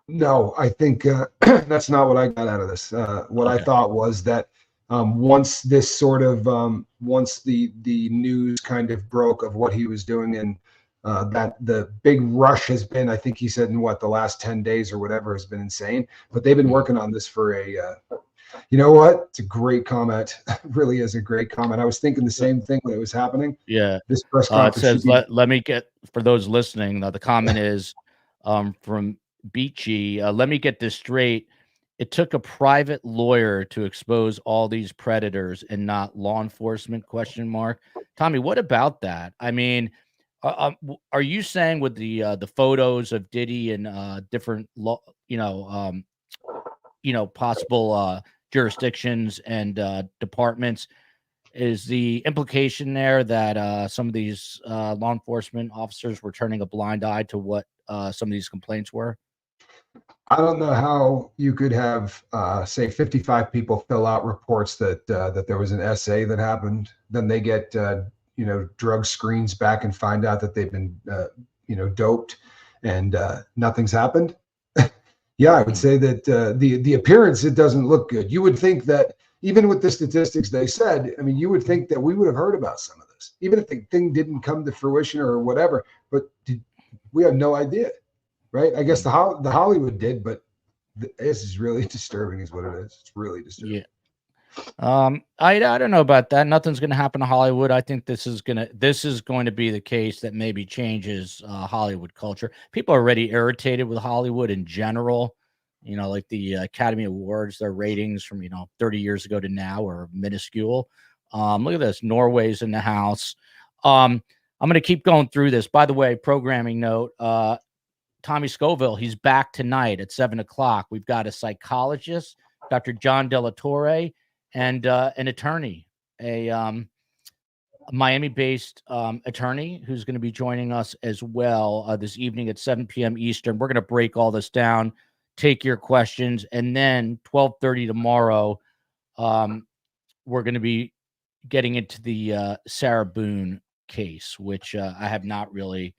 No, I think that's not what I got out of this. What I thought was that once this sort of once the news kind of broke of what he was doing, and that the big rush has been, I think he said in the last 10 days or whatever, has been insane. But they've been working on this for you know what? It's a great comment. It really is a great comment. I was thinking the same thing when it was happening.
Yeah.
This press conference.
It says, let me get, for those listening, the comment is from Beachy. Let me get this straight. It took a private lawyer to expose all these predators and not law enforcement ? Tommy, what about that? I mean, are you saying with the photos of Diddy and different possible jurisdictions and departments, is the implication there that some of these law enforcement officers were turning a blind eye to what some of these complaints were?
I don't know how you could have, say, 55 people fill out reports that that there was an SA that happened. Then they get, drug screens back and find out that they've been, doped, and nothing's happened. Yeah, I would say that the appearance, it doesn't look good. You would think that even with the statistics they said, I mean, you would think that we would have heard about some of this, even if the thing didn't come to fruition or whatever. But we have no idea, right? I guess the Hollywood did, but this is really disturbing, is what it is. It's really disturbing.
Yeah. I don't know about that. Nothing's going to happen to Hollywood. I think this is going to be the case that maybe changes Hollywood culture. People are already irritated with Hollywood in general. Like the Academy Awards, their ratings from 30 years ago to now are minuscule. Look at this. Norway's in the house. I'm going to keep going through this. By the way, programming note, Tommy Scoville, he's back tonight at 7:00. We've got a psychologist, Dr. John Delatorre, and an attorney, a Miami-based attorney who's going to be joining us as well this evening at 7 p.m. Eastern. We're going to break all this down, take your questions, and then 12:30 tomorrow, we're going to be getting into the Sarah Boone case, which I have not really,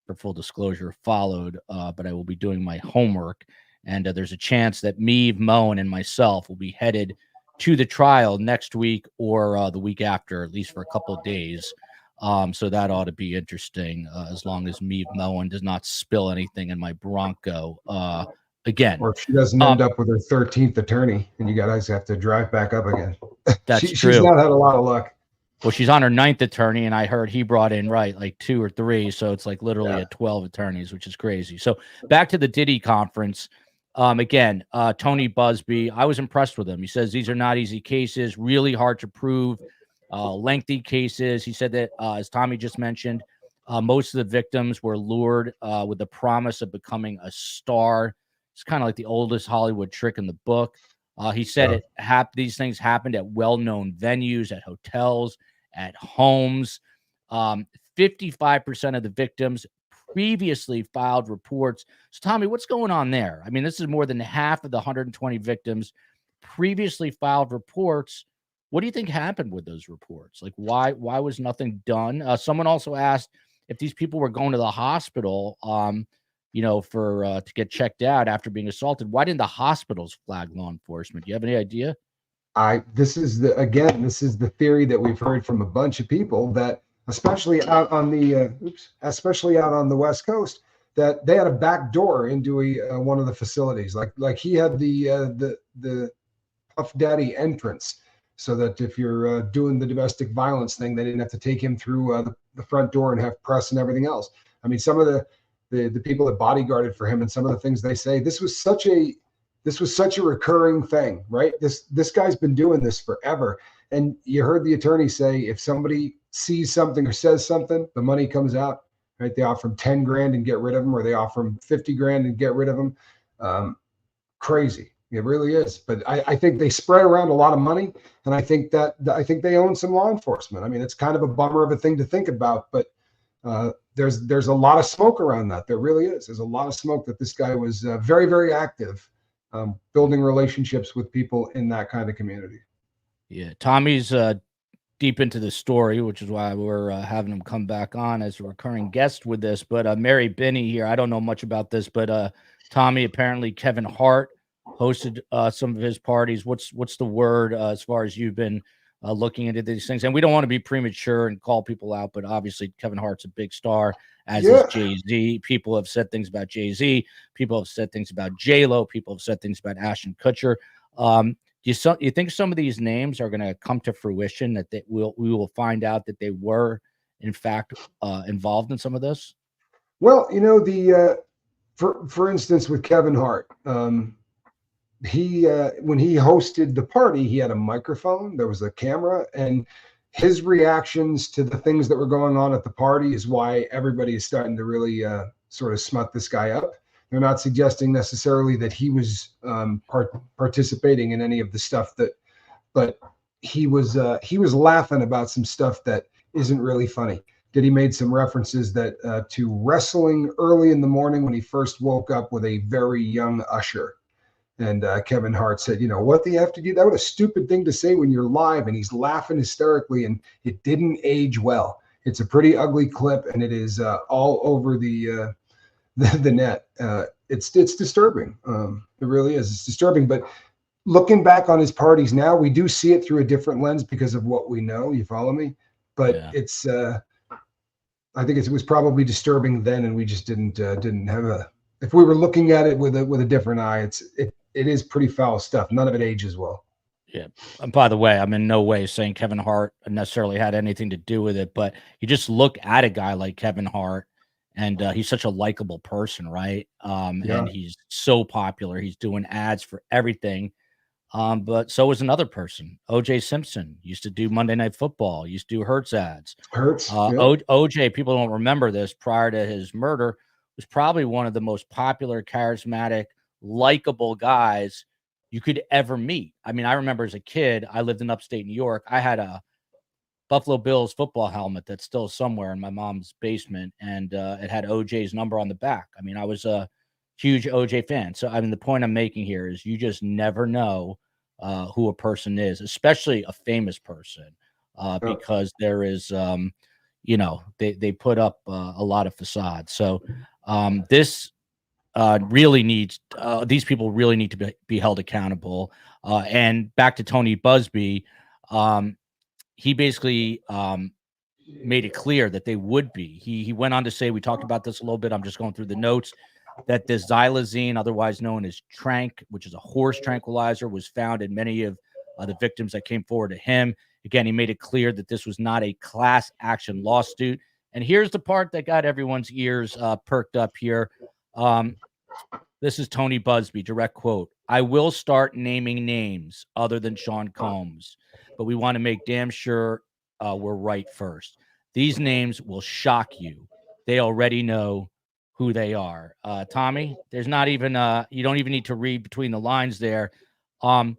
for full disclosure, followed, but I will be doing my homework. And there's a chance that Meave Moen and myself will be headed to the trial next week or the week after, at least for a couple of days. So that ought to be interesting, as long as Meave Moen does not spill anything in my Bronco again.
Or if she doesn't end up with her 13th attorney and you guys have to drive back up again.
That's true.
She's not had a lot of luck.
Well, she's on her 9th attorney, and I heard he brought in like 2 or 3. So it's like literally at 12 attorneys, which is crazy. So back to the Diddy conference. Again, Tony Busby, I was impressed with him. He says these are not easy cases, really hard to prove, lengthy cases. He said that, as Tommy just mentioned, most of the victims were lured with the promise of becoming a star. It's kind of like the oldest Hollywood trick in the book. He said these things happened at well-known venues, at hotels, at homes. 55% of the victims previously filed reports. So, Tommy, what's going on there? I mean, this is more than half of the 120 victims previously filed reports. What do you think happened with those reports? Like, why was nothing done? Someone also asked if these people were going to the hospital, for to get checked out after being assaulted. Why didn't the hospitals flag law enforcement? Do you have any idea?
This is the theory that we've heard from a bunch of people, that especially out on the West Coast, that they had a back door into one of the facilities. Like he had the Puff Daddy entrance, so that if you're doing the domestic violence thing, they didn't have to take him through the front door and have press and everything else. I mean, some of the people that bodyguarded for him and some of the things they say, this was such a recurring thing, right? This guy's been doing this forever. And you heard the attorney say, if somebody sees something or says something, the money comes out, right? They offer him 10 grand and get rid of him, or they offer him 50 grand and get rid of him. Crazy. It really is. But I think they spread around a lot of money. And I think they own some law enforcement. I mean, it's kind of a bummer of a thing to think about, but there's a lot of smoke around that. There really is. There's a lot of smoke that this guy was very, very active, building relationships with people in that kind of community.
Yeah, Tommy's deep into the story, which is why we're having him come back on as a recurring guest with this. But Mary Binney here, I don't know much about this, but Tommy, apparently Kevin Hart hosted some of his parties. What's the word as far as you've been looking into these things? And we don't want to be premature and call people out, but obviously Kevin Hart's a big star, as is Jay-Z. People have said things about Jay-Z. People have said things about J-Lo. People have said things about Ashton Kutcher. You think some of these names are going to come to fruition, that we will find out that they were, in fact, involved in some of this?
Well, for instance, with Kevin Hart, he when he hosted the party, he had a microphone, there was a camera, and his reactions to the things that were going on at the party is why everybody is starting to really sort of smut this guy up. They're not suggesting necessarily that he was participating in any of the stuff but he was laughing about some stuff that isn't really funny. Diddy made some references that to wrestling early in the morning when he first woke up with a very young Usher. And Kevin Hart said, what do you have to do? That was a stupid thing to say when you're live. And he's laughing hysterically, and it didn't age well. It's a pretty ugly clip, and it is all over the net. It's disturbing. It really is. It's disturbing. But looking back on his parties now, we do see it through a different lens because of what we know. You follow me? But
Yeah.
it's I think it was probably disturbing then, and we just didn't have a. If we were looking at it with a different eye, it is pretty foul stuff. None of it ages well.
Yeah. And by the way, I'm in no way saying Kevin Hart necessarily had anything to do with it, but you just look at a guy like Kevin Hart, and he's such a likable person, right?
Yeah.
And he's so popular. He's doing ads for everything. But so is another person. OJ Simpson used to do Monday Night Football, used to do Hertz ads.
Hurts. Yeah.
OJ, people don't remember this, prior to his murder, was probably one of the most popular, charismatic, likable guys you could ever meet. I mean, I remember as a kid, I lived in upstate New York. I had a Buffalo Bills football helmet that's still somewhere in my mom's basement, and it had OJ's number on the back. I mean, I was a huge OJ fan. So, I mean, the point I'm making here is you just never know who a person is, especially a famous person, because there is, they put up a lot of facades. So this really needs, these people really need to be held accountable. And back to Tony Busby, he basically made it clear that they would be. He went on to say, we talked about this a little bit, I'm just going through the notes, that this xylazine, otherwise known as Trank, which is a horse tranquilizer, was found in many of the victims that came forward to him. Again, he made it clear that this was not a class action lawsuit. And here's the part that got everyone's ears perked up here. This is Tony Busby, direct quote. I will start naming names other than Sean Combs, but we want to make damn sure we're right first. These names will shock you. They already know who they are. Tommy, there's not even, you don't even need to read between the lines there. Let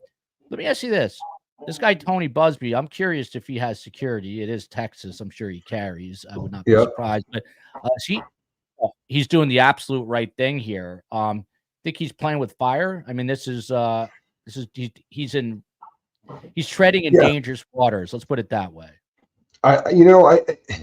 me ask you this. This guy, Tony Busby, I'm curious if he has security. It is Texas. I'm sure he carries. I would not be surprised. But he's doing the absolute right thing here. Think he's playing with fire? I mean, he's treading in dangerous waters. Let's put it that way.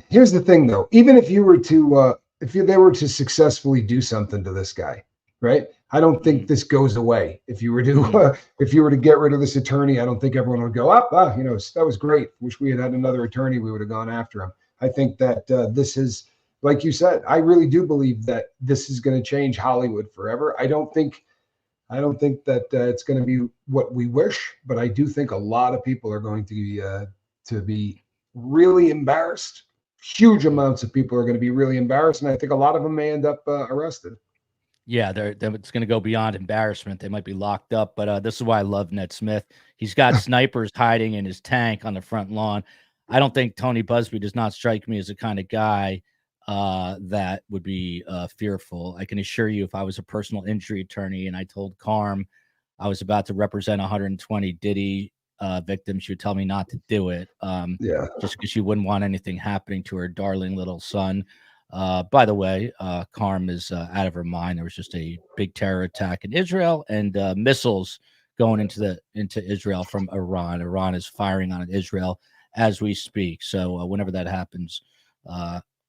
Here's the thing though. Even if you were to, they were to successfully do something to this guy, right? I don't think this goes away. If you were to get rid of this attorney, I don't think everyone would go up. That was great. Wish we had another attorney. We would have gone after him. I think that this is, like you said, I really do believe that this is going to change Hollywood forever. I don't think that it's going to be what we wish, but I do think a lot of people are going to be really embarrassed. Huge amounts of people are going to be really embarrassed, and I think a lot of them may end up arrested.
Yeah, it's going to go beyond embarrassment. They might be locked up, but this is why I love Ned Smith. He's got snipers hiding in his tank on the front lawn. I don't think Tony Busby does not strike me as the kind of guy that would be fearful. I can assure you, if I was a personal injury attorney and I told Carm I was about to represent 120 Diddy victims, she would tell me not to do it. Just because she wouldn't want anything happening to her darling little son. By the way, Carm is out of her mind. There was just a big terror attack in Israel, and missiles going into Israel from Iran. Iran is firing on Israel as we speak. So whenever that happens,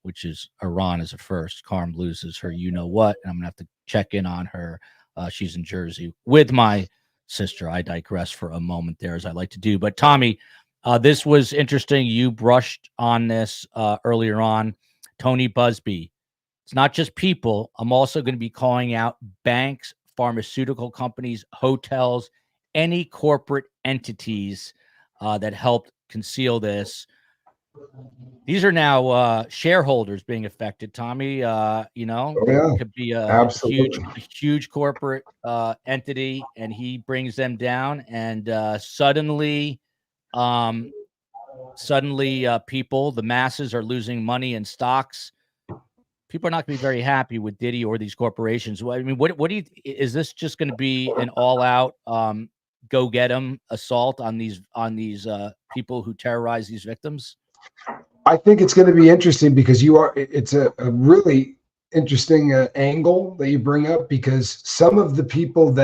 which is Iran is a first, Carm loses her you-know-what, and I'm going to have to check in on her. She's in Jersey with my sister. I digress for a moment there, as I like to do. But Tommy, this was interesting. You brushed on this earlier on. Tony Busby. It's not just people. I'm also going to be calling out banks, pharmaceutical companies, hotels, any corporate entities that helped conceal this. These are now shareholders being affected, Tommy. It could be a huge corporate entity, and he brings them down, and suddenly people, the masses, are losing money in stocks. People are not going to be very happy with Diddy or these corporations. I mean, what do you? Is this just going to be an all-out go get 'em assault on these people who terrorize these victims?
I think it's going to be interesting because it's a really interesting angle that you bring up, because some of the people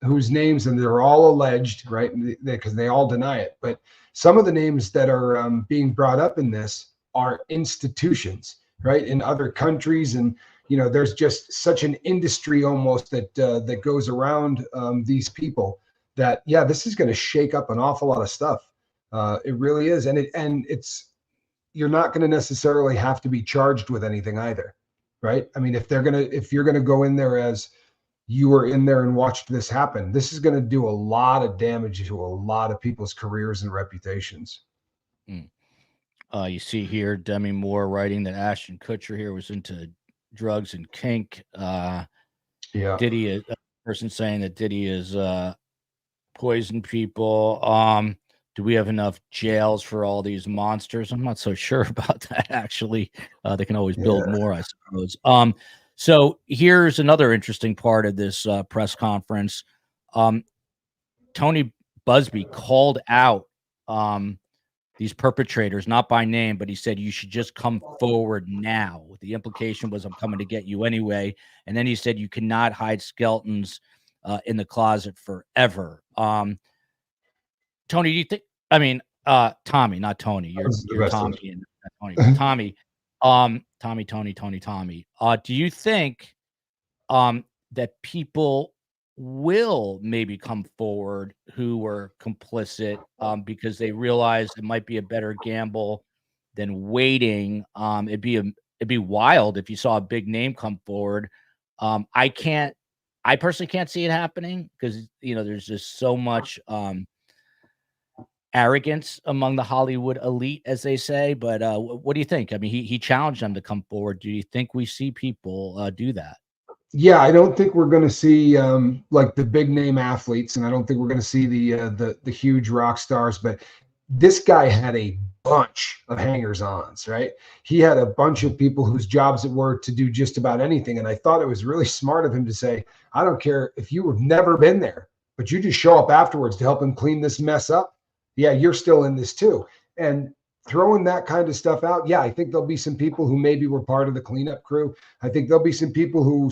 whose names, and they're all alleged, right? Because they all deny it. But some of the names that are being brought up in this are institutions, right? In other countries. And, there's just such an industry almost that goes around these people that, yeah, this is going to shake up an awful lot of stuff. It really is. And you're not going to necessarily have to be charged with anything either, right? I mean, if you're going to go in there as you were in there and watched this happen, this is going to do a lot of damage to a lot of people's careers and reputations.
You see here Demi Moore writing that Ashton Kutcher here was into drugs and kink.
Yeah.
Diddy, a person saying that Diddy is poison people. Do we have enough jails for all these monsters? I'm not so sure about that, actually. They can always build more, I suppose. So here's another interesting part of this press conference. Tony Busby called out these perpetrators, not by name, but he said, you should just come forward now. The implication was, I'm coming to get you anyway. And then he said, you cannot hide skeletons in the closet forever. Tony, do you think, Tommy, not Tony, you're Tommy and Tony, but Tommy, Tommy. Do you think that people will maybe come forward who were complicit because they realize it might be a better gamble than waiting? It'd be wild if you saw a big name come forward. I personally can't see it happening because there's just so much arrogance among the Hollywood elite, as they say. But what do you think? I mean, he challenged them to come forward. Do you think we see people do that?
Yeah, I don't think we're going to see like the big name athletes, and I don't think we're going to see the huge rock stars. But this guy had a bunch of hangers-ons, right? He had a bunch of people whose jobs it were to do just about anything, and I thought it was really smart of him to say, "I don't care if you have never been there, but you just show up afterwards to help him clean this mess up. Yeah, you're still in this too." And throwing that kind of stuff out, yeah, I think there'll be some people who maybe were part of the cleanup crew. I think there'll be some people who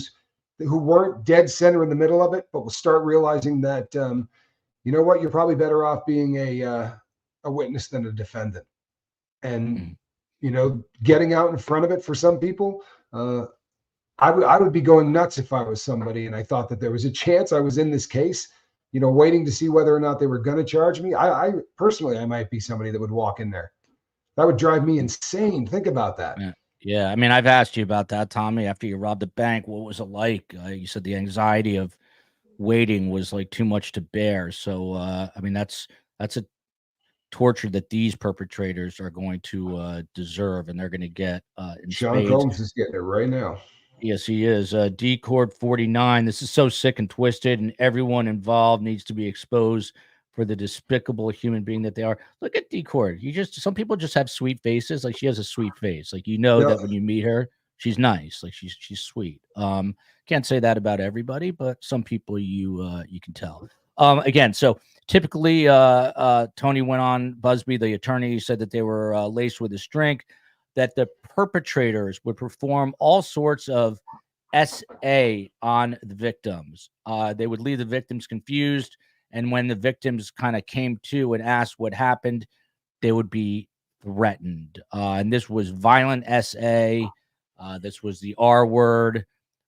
weren't dead center in the middle of it, but will start realizing that, you know what, you're probably better off being a witness than a defendant. And, getting out in front of it for some people, I would be going nuts if I was somebody and I thought that there was a chance I was in this case, waiting to see whether or not they were going to charge me. I personally, I might be somebody that would walk in there. That would drive me insane. Think about that.
Yeah, I mean, I've asked you about that, Tommy. After you robbed the bank, what was it like? You said the anxiety of waiting was like too much to bear. So, I mean, that's a torture that these perpetrators are going to deserve, and they're going to get. In
Sean
spades.
Combs is getting it right now.
Yes, he is. D-Cord 49. This is so sick and twisted, and everyone involved needs to be exposed for the despicable human being that they are. Look at D-Cord. Some people just have sweet faces. Like, she has a sweet face. Like, that when you meet her, she's nice. Like, she's sweet. Can't say that about everybody, but some people you can tell. Again, so typically Tony went on, Busby, the attorney, said that they were laced with his drink, that the perpetrators would perform all sorts of SA on the victims. They would leave the victims confused. And when the victims kind of came to and asked what happened, they would be threatened. And this was violent SA. This was the R word.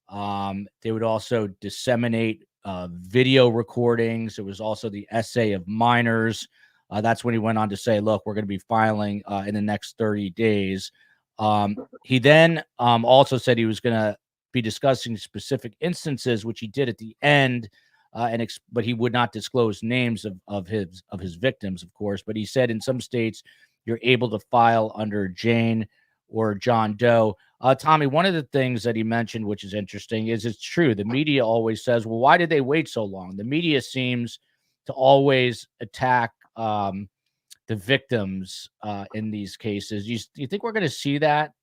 They would also disseminate video recordings. It was also the SA of minors. That's when he went on to say, look, we're going to be filing in the next 30 days. He then also said he was going to be discussing specific instances, which he did at the end. But he would not disclose names of his victims, of course. But he said in some states you're able to file under Jane or John Doe. Tommy, one of the things that he mentioned, which is interesting, is it's true. The media always says, well, why did they wait so long? The media seems to always attack the victims in these cases. Do you think we're going to see that?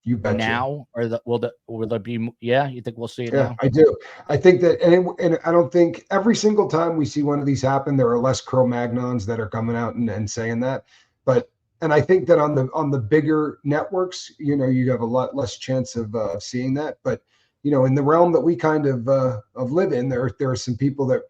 You betcha.
Now, or will there be? Yeah, you think we'll see it now?
I do. I think that, and I don't think every single time we see one of these happen, there are less Cro-Magnons that are coming out and saying that. But and I think that on the bigger networks, you have a lot less chance of seeing that. But in the realm that we kind of live in, there are some people that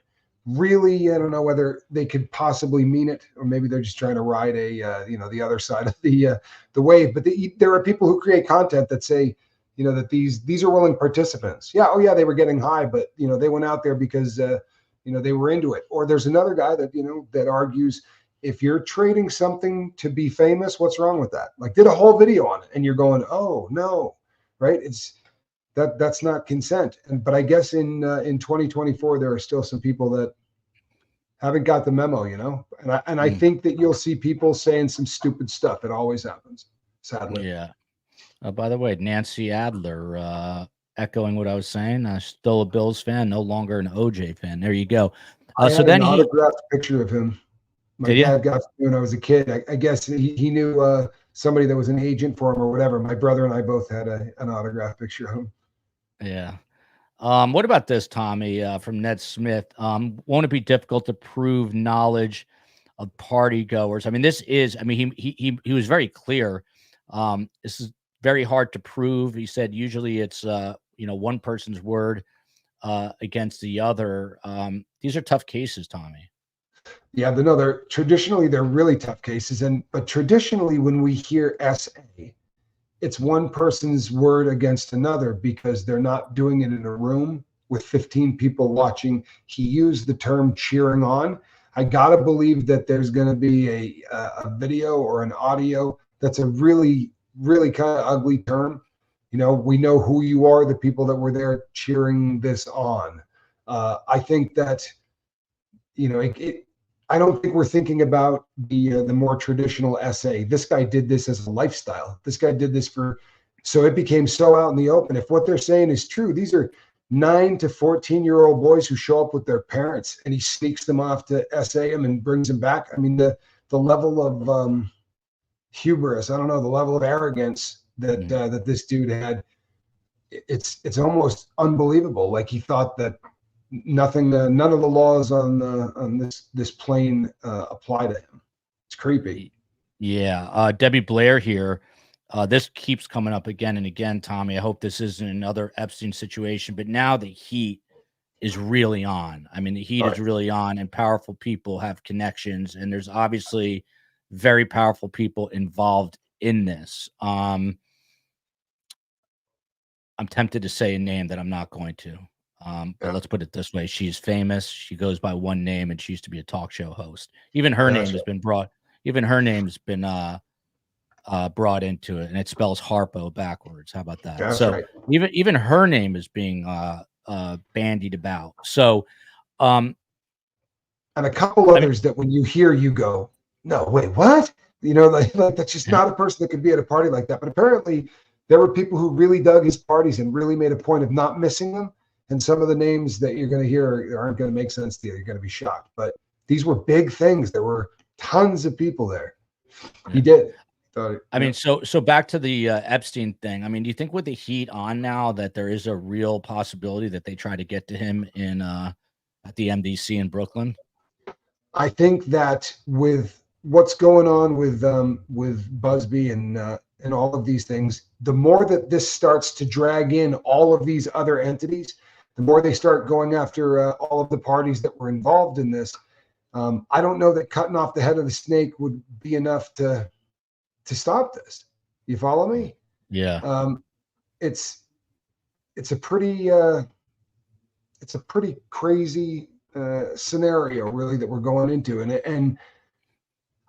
really, I don't know whether they could possibly mean it, or maybe they're just trying to ride the other side of the wave. But there are people who create content that say, that these are willing participants. Yeah, oh yeah, they were getting high, but they went out there because they were into it. Or there's another guy that that argues, if you're trading something to be famous, what's wrong with that? Like, did a whole video on it, and you're going, oh no, right? That's not consent. But I guess in 2024 there are still some people that haven't got the memo, and I think that you'll see people saying some stupid stuff. It always happens, sadly.
Yeah. By the way, Nancy Adler, echoing what I was saying, still a Bills fan, no longer an OJ fan. There you go.
I
So
had
then
an
he
autographed picture of him. My
Did you?
dad got when I was a kid. I guess he knew somebody that was an agent for him or whatever. My brother and I both had an autographed picture of him.
Yeah. What about this, Tommy, from Ned Smith? Won't it be difficult to prove knowledge of party goers? I mean, he was very clear. This is very hard to prove. He said usually it's one person's word against the other. These are tough cases, Tommy.
Yeah, they're really tough cases. But traditionally when we hear SA, it's one person's word against another because they're not doing it in a room with 15 people watching. He used the term cheering on. I got to believe that there's going to be a video or an audio that's a really, really kind of ugly term. We know who you are, the people that were there cheering this on. I think that, I don't think we're thinking about the more traditional SA. This guy did this as a lifestyle. This guy did this so it became so out in the open. If what they're saying is true, these are 9 to 14-year-old boys who show up with their parents, and he sneaks them off to SA them and brings them back. I mean, the level of hubris, I don't know, the level of arrogance that this dude had, it's almost unbelievable. Like, he thought that none of the laws on this plane apply to him. It's creepy.
Yeah. Debbie Blair here. This keeps coming up again and again, Tommy. I hope this isn't another Epstein situation, but now the heat is really on. I mean, the heat is really on, and powerful people have connections, and there's obviously very powerful people involved in this. I'm tempted to say a name that I'm not going to. But let's put it this way. She's famous. She goes by one name, and she used to be a talk show host. Even her name has been brought brought into it, and it spells Harpo backwards. How about that?
That's
so
right.
even her name is being bandied about. So
and a couple others that when you hear, you go, no, wait, what? Like that's just not a person that could be at a party like that. But apparently there were people who really dug his parties and really made a point of not missing them. And some of the names that you're going to hear aren't going to make sense to you. You're going to be shocked. But these were big things. There were tons of people there. He did.
I mean, so back to the Epstein thing. I mean, do you think with the heat on now that there is a real possibility that they try to get to him at the MDC in Brooklyn?
I think that with what's going on with Busby and all of these things, the more that this starts to drag in all of these other entities, the more they start going after all of the parties that were involved in this. I don't know that cutting off the head of the snake would be enough to stop this. You follow me?
Yeah.
It's a pretty crazy scenario, really, that we're going into, and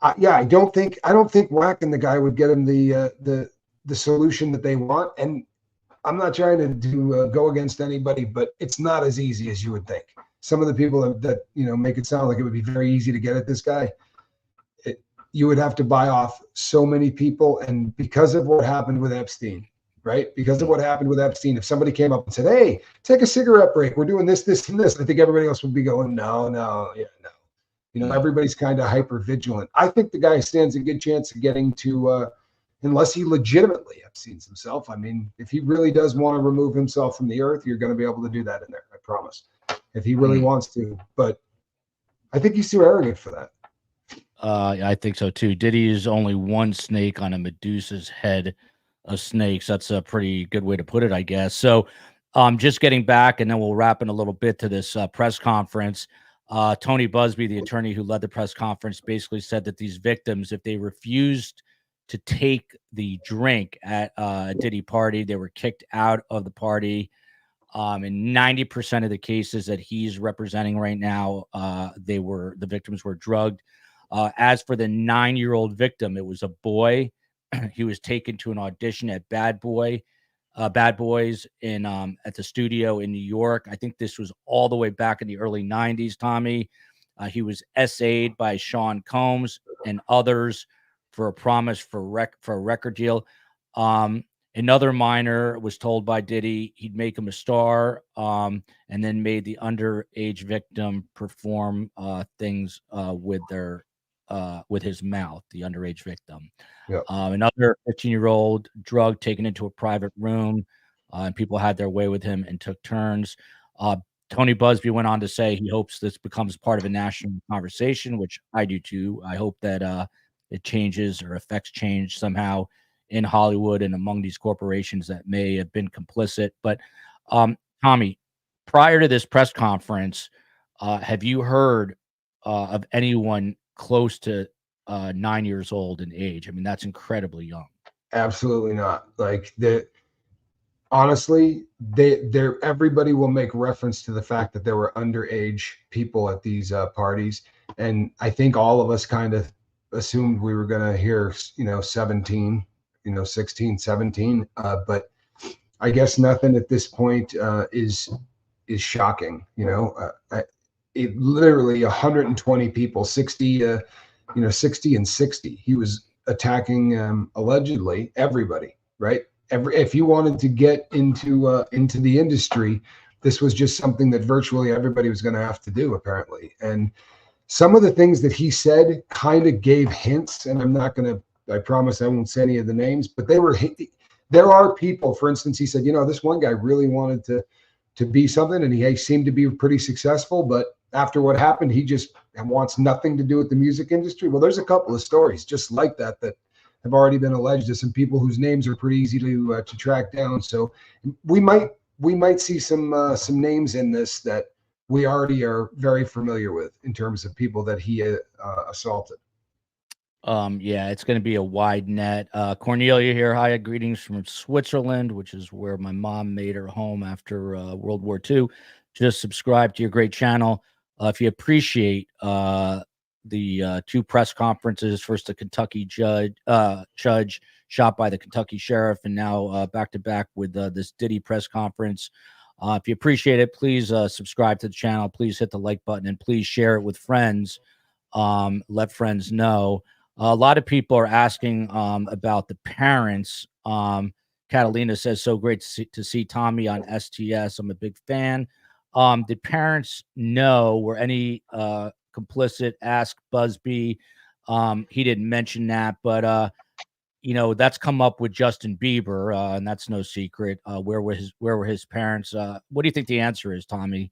I don't think whacking the guy would get him the solution that they want. And I'm not trying to go against anybody, but it's not as easy as you would think. Some of the people that make it sound like it would be very easy to get at this guy. You would have to buy off so many people, and because of what happened with Epstein, right? Because of what happened with Epstein, if somebody came up and said, "Hey, take a cigarette break. We're doing this, this, and this," I think everybody else would be going, "No, yeah, no." Everybody's kind of hyper vigilant. I think the guy stands a good chance of getting to, unless he legitimately Epstein's himself. I mean, if he really does want to remove himself from the earth, you're going to be able to do that in there. I promise. If he really wants to, but I think he's too arrogant for that.
I think so too. Diddy is only one snake on a Medusa's head of snakes. That's a pretty good way to put it, I guess. So, just getting back, and then we'll wrap in a little bit to this press conference. Tony Busby, the attorney who led the press conference, basically said that these victims, if they refused to take the drink at a Diddy party, they were kicked out of the party. In 90% of the cases that he's representing right now, the victims were drugged. As for the 9-year-old victim, it was a boy. He was taken to an audition at Bad Boys in at the studio in New York. I think this was all the way back in the early 90s, Tommy. He was SA'd by Sean Combs and others for a promise for a record deal. Another minor was told by Diddy he'd make him a star, and then made the underage victim perform things with his mouth, the underage victim.
Yeah.
Another 15-year-old drug taken into a private room, and people had their way with him and took turns. Tony Busby went on to say he hopes this becomes part of a national conversation, which I do too. I hope that it changes or affects change somehow in Hollywood and among these corporations that may have been complicit. But Tommy, prior to this press conference, have you heard of anyone close to 9 years old in age? I mean, that's incredibly young.
Absolutely not. Like honestly, everybody will make reference to the fact that there were underage people at these parties, and I think all of us kind of assumed we were going to hear 17, 16, 17, but I guess nothing at this point is shocking. It literally 120 people, 60 60 and 60. He was attacking allegedly everybody, right? If you wanted to get into the industry, this was just something that virtually everybody was going to have to do, apparently. And some of the things that he said kind of gave hints, and I promise I won't say any of the names, but there are people, for instance, he said, this one guy really wanted to be something, and he seemed to be pretty successful, but after what happened, he just wants nothing to do with the music industry. Well, there's a couple of stories just like that have already been alleged to some people whose names are pretty easy to track down. So we might see some names in this that we already are very familiar with in terms of people that he assaulted.
Yeah, it's going to be a wide net. Cornelia here. Hi, greetings from Switzerland, which is where my mom made her home after World War II. Just subscribe to your great channel. If you appreciate the two press conferences, first the Kentucky judge shot by the Kentucky sheriff, and now back to back with this Diddy press conference. If you appreciate it, please subscribe to the channel. Please hit the like button, and please share it with friends. Let friends know. A lot of people are asking about the parents. Catalina says, so great to see Tommy on STS. I'm a big fan. Did parents know, were any complicit? Ask Busby. He didn't mention that, but that's come up with Justin Bieber, and that's no secret. Where were his parents? What do you think the answer is, Tommy?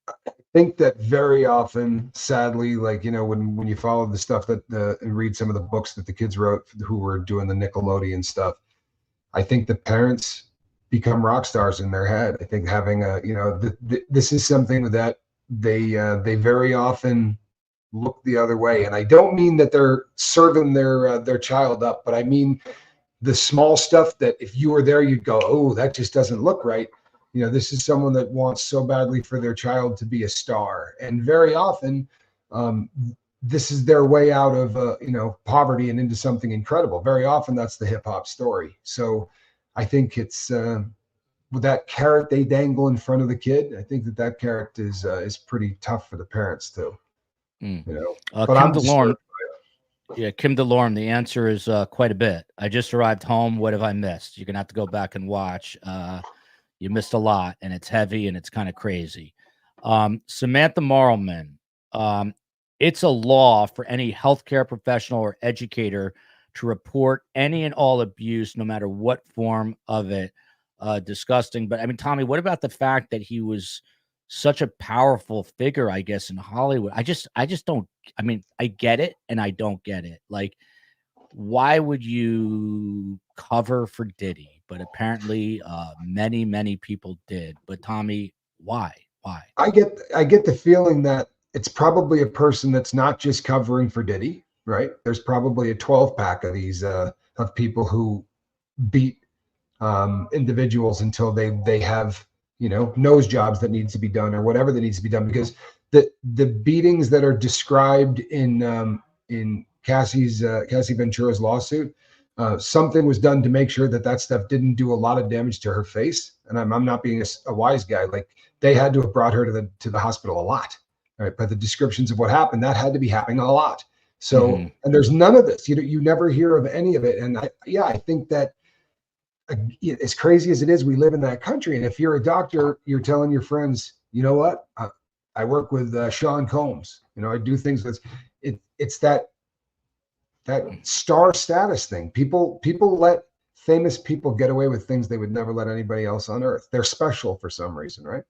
I think that very often, sadly, when you follow the stuff that and read some of the books that the kids wrote who were doing the Nickelodeon stuff, I think the parents become rock stars in their head. I think having this is something that they very often look the other way, and I don't mean that they're serving their child up, but I mean the small stuff that if you were there, you'd go, oh, that just doesn't look right. This is someone that wants so badly for their child to be a star, and very often, this is their way out of poverty and into something incredible. Very often, that's the hip hop story. So, I think it's with that carrot they dangle in front of the kid. I think that carrot is pretty tough for the parents too. But
Kim
I'm
DeLorme.
disturbed.
Yeah, Kim DeLorme. The answer is quite a bit. I just arrived home. What have I missed? You're gonna have to go back and watch. You missed a lot, and it's heavy and it's kind of crazy. Samantha Marlman. It's a law for any healthcare professional or educator to report any and all abuse, no matter what form of it. Disgusting. But I mean, Tommy, what about the fact that he was such a powerful figure, I guess, in Hollywood. I just don't. I mean, I get it, and I don't get it. Like, why would you cover for Diddy? But apparently, many people did. But Tommy, why? Why?
I get the feeling that it's probably a person that's not just covering for Diddy, right? There's probably a 12 pack of these of people who beat individuals until they have nose jobs that needs to be done or whatever that needs to be done, because the beatings that are described in Cassie Ventura's lawsuit, something was done to make sure that stuff didn't do a lot of damage to her face. And I'm not being a wise guy. Like, they had to have brought her to the hospital a lot, right? But the descriptions of what happened, that had to be happening a lot. So, and there's none of this. You never hear of any of it. And I think that, as crazy as it is, we live in that country. And if you're a doctor, you're telling your friends, you know what? I work with Sean Combs. I do things with it. It's that star status thing. People let famous people get away with things they would never let anybody else on earth. They're special for some reason, right?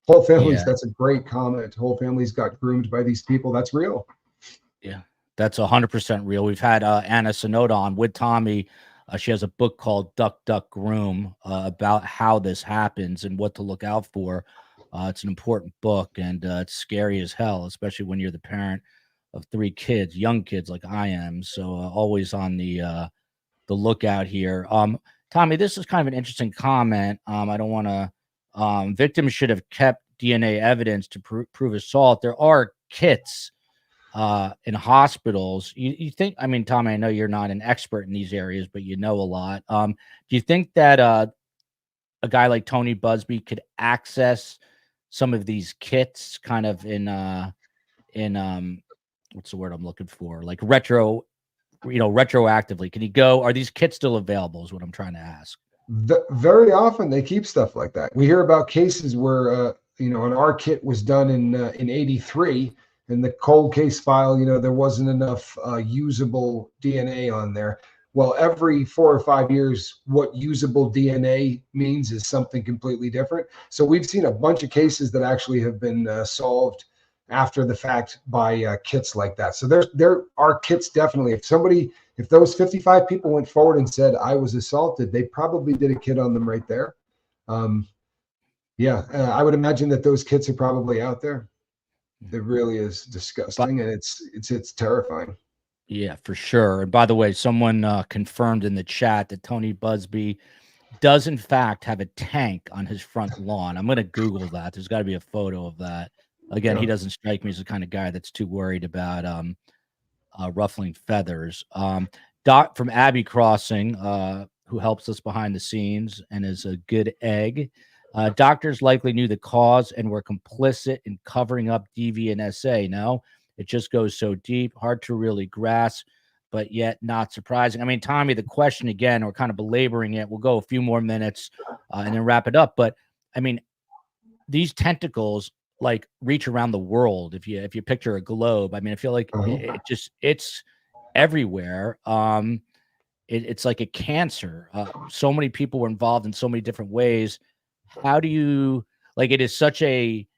Whole families.
Yeah.
That's a great comment. Whole families got groomed by these people. That's real.
Yeah, that's 100% real. We've had Anna Sonoda on with Tommy. She has a book called Duck, Duck, Groom about how this happens and what to look out for. It's an important book, and it's scary as hell, especially when you're the parent of 3 kids, young kids like I am. So always on the lookout here. Tommy, this is kind of an interesting comment. I don't want to. Victims should have kept DNA evidence to prove assault. There are kits in hospitals. You think? I mean, Tommy, I know you're not an expert in these areas, but you know a lot. Do you think that a guy like Tony Busby could access some of these kits, kind of in what's the word I'm looking for? Like retroactively? Can he go? Are these kits still available? Is what I'm trying to ask.
Very often they keep stuff like that. We hear about cases where an R kit was done in '83, and the cold case file, there wasn't enough usable DNA on there. Well, every 4 or 5 years, what usable DNA means is something completely different. So we've seen a bunch of cases that actually have been solved after the fact by kits like that. So there are kits, definitely. If those 55 people went forward and said, I was assaulted, they probably did a kit on them right there. I would imagine that those kits are probably out there. It really is disgusting, and it's terrifying.
Yeah, for sure. And by the way, someone confirmed in the chat that Tony Busby does in fact have a tank on his front lawn. I'm going to Google that. There's got to be a photo of that. Again, he doesn't strike me as the kind of guy that's too worried about ruffling feathers. Doc from Abbey Crossing, who helps us behind the scenes and is a good egg. Doctors likely knew the cause and were complicit in covering up DV and SA. No, it just goes so deep, hard to really grasp, but yet not surprising. I mean, Tommy, the question again, we're kind of belaboring it. We'll go a few more minutes and then wrap it up. But I mean, these tentacles like reach around the world. If you picture a globe, I mean, I feel like it's everywhere. It's like a cancer. So many people were involved in so many different ways. How do you, like, it is such a,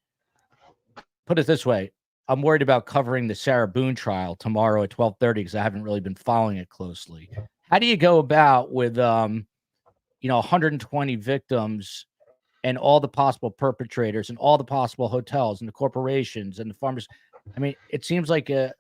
put it this way, I'm worried about covering the Sarah Boone trial tomorrow at 12:30 because I haven't really been following it closely. How do you go about with 120 victims and all the possible perpetrators and all the possible hotels and the corporations and the farmers? I mean, it seems like an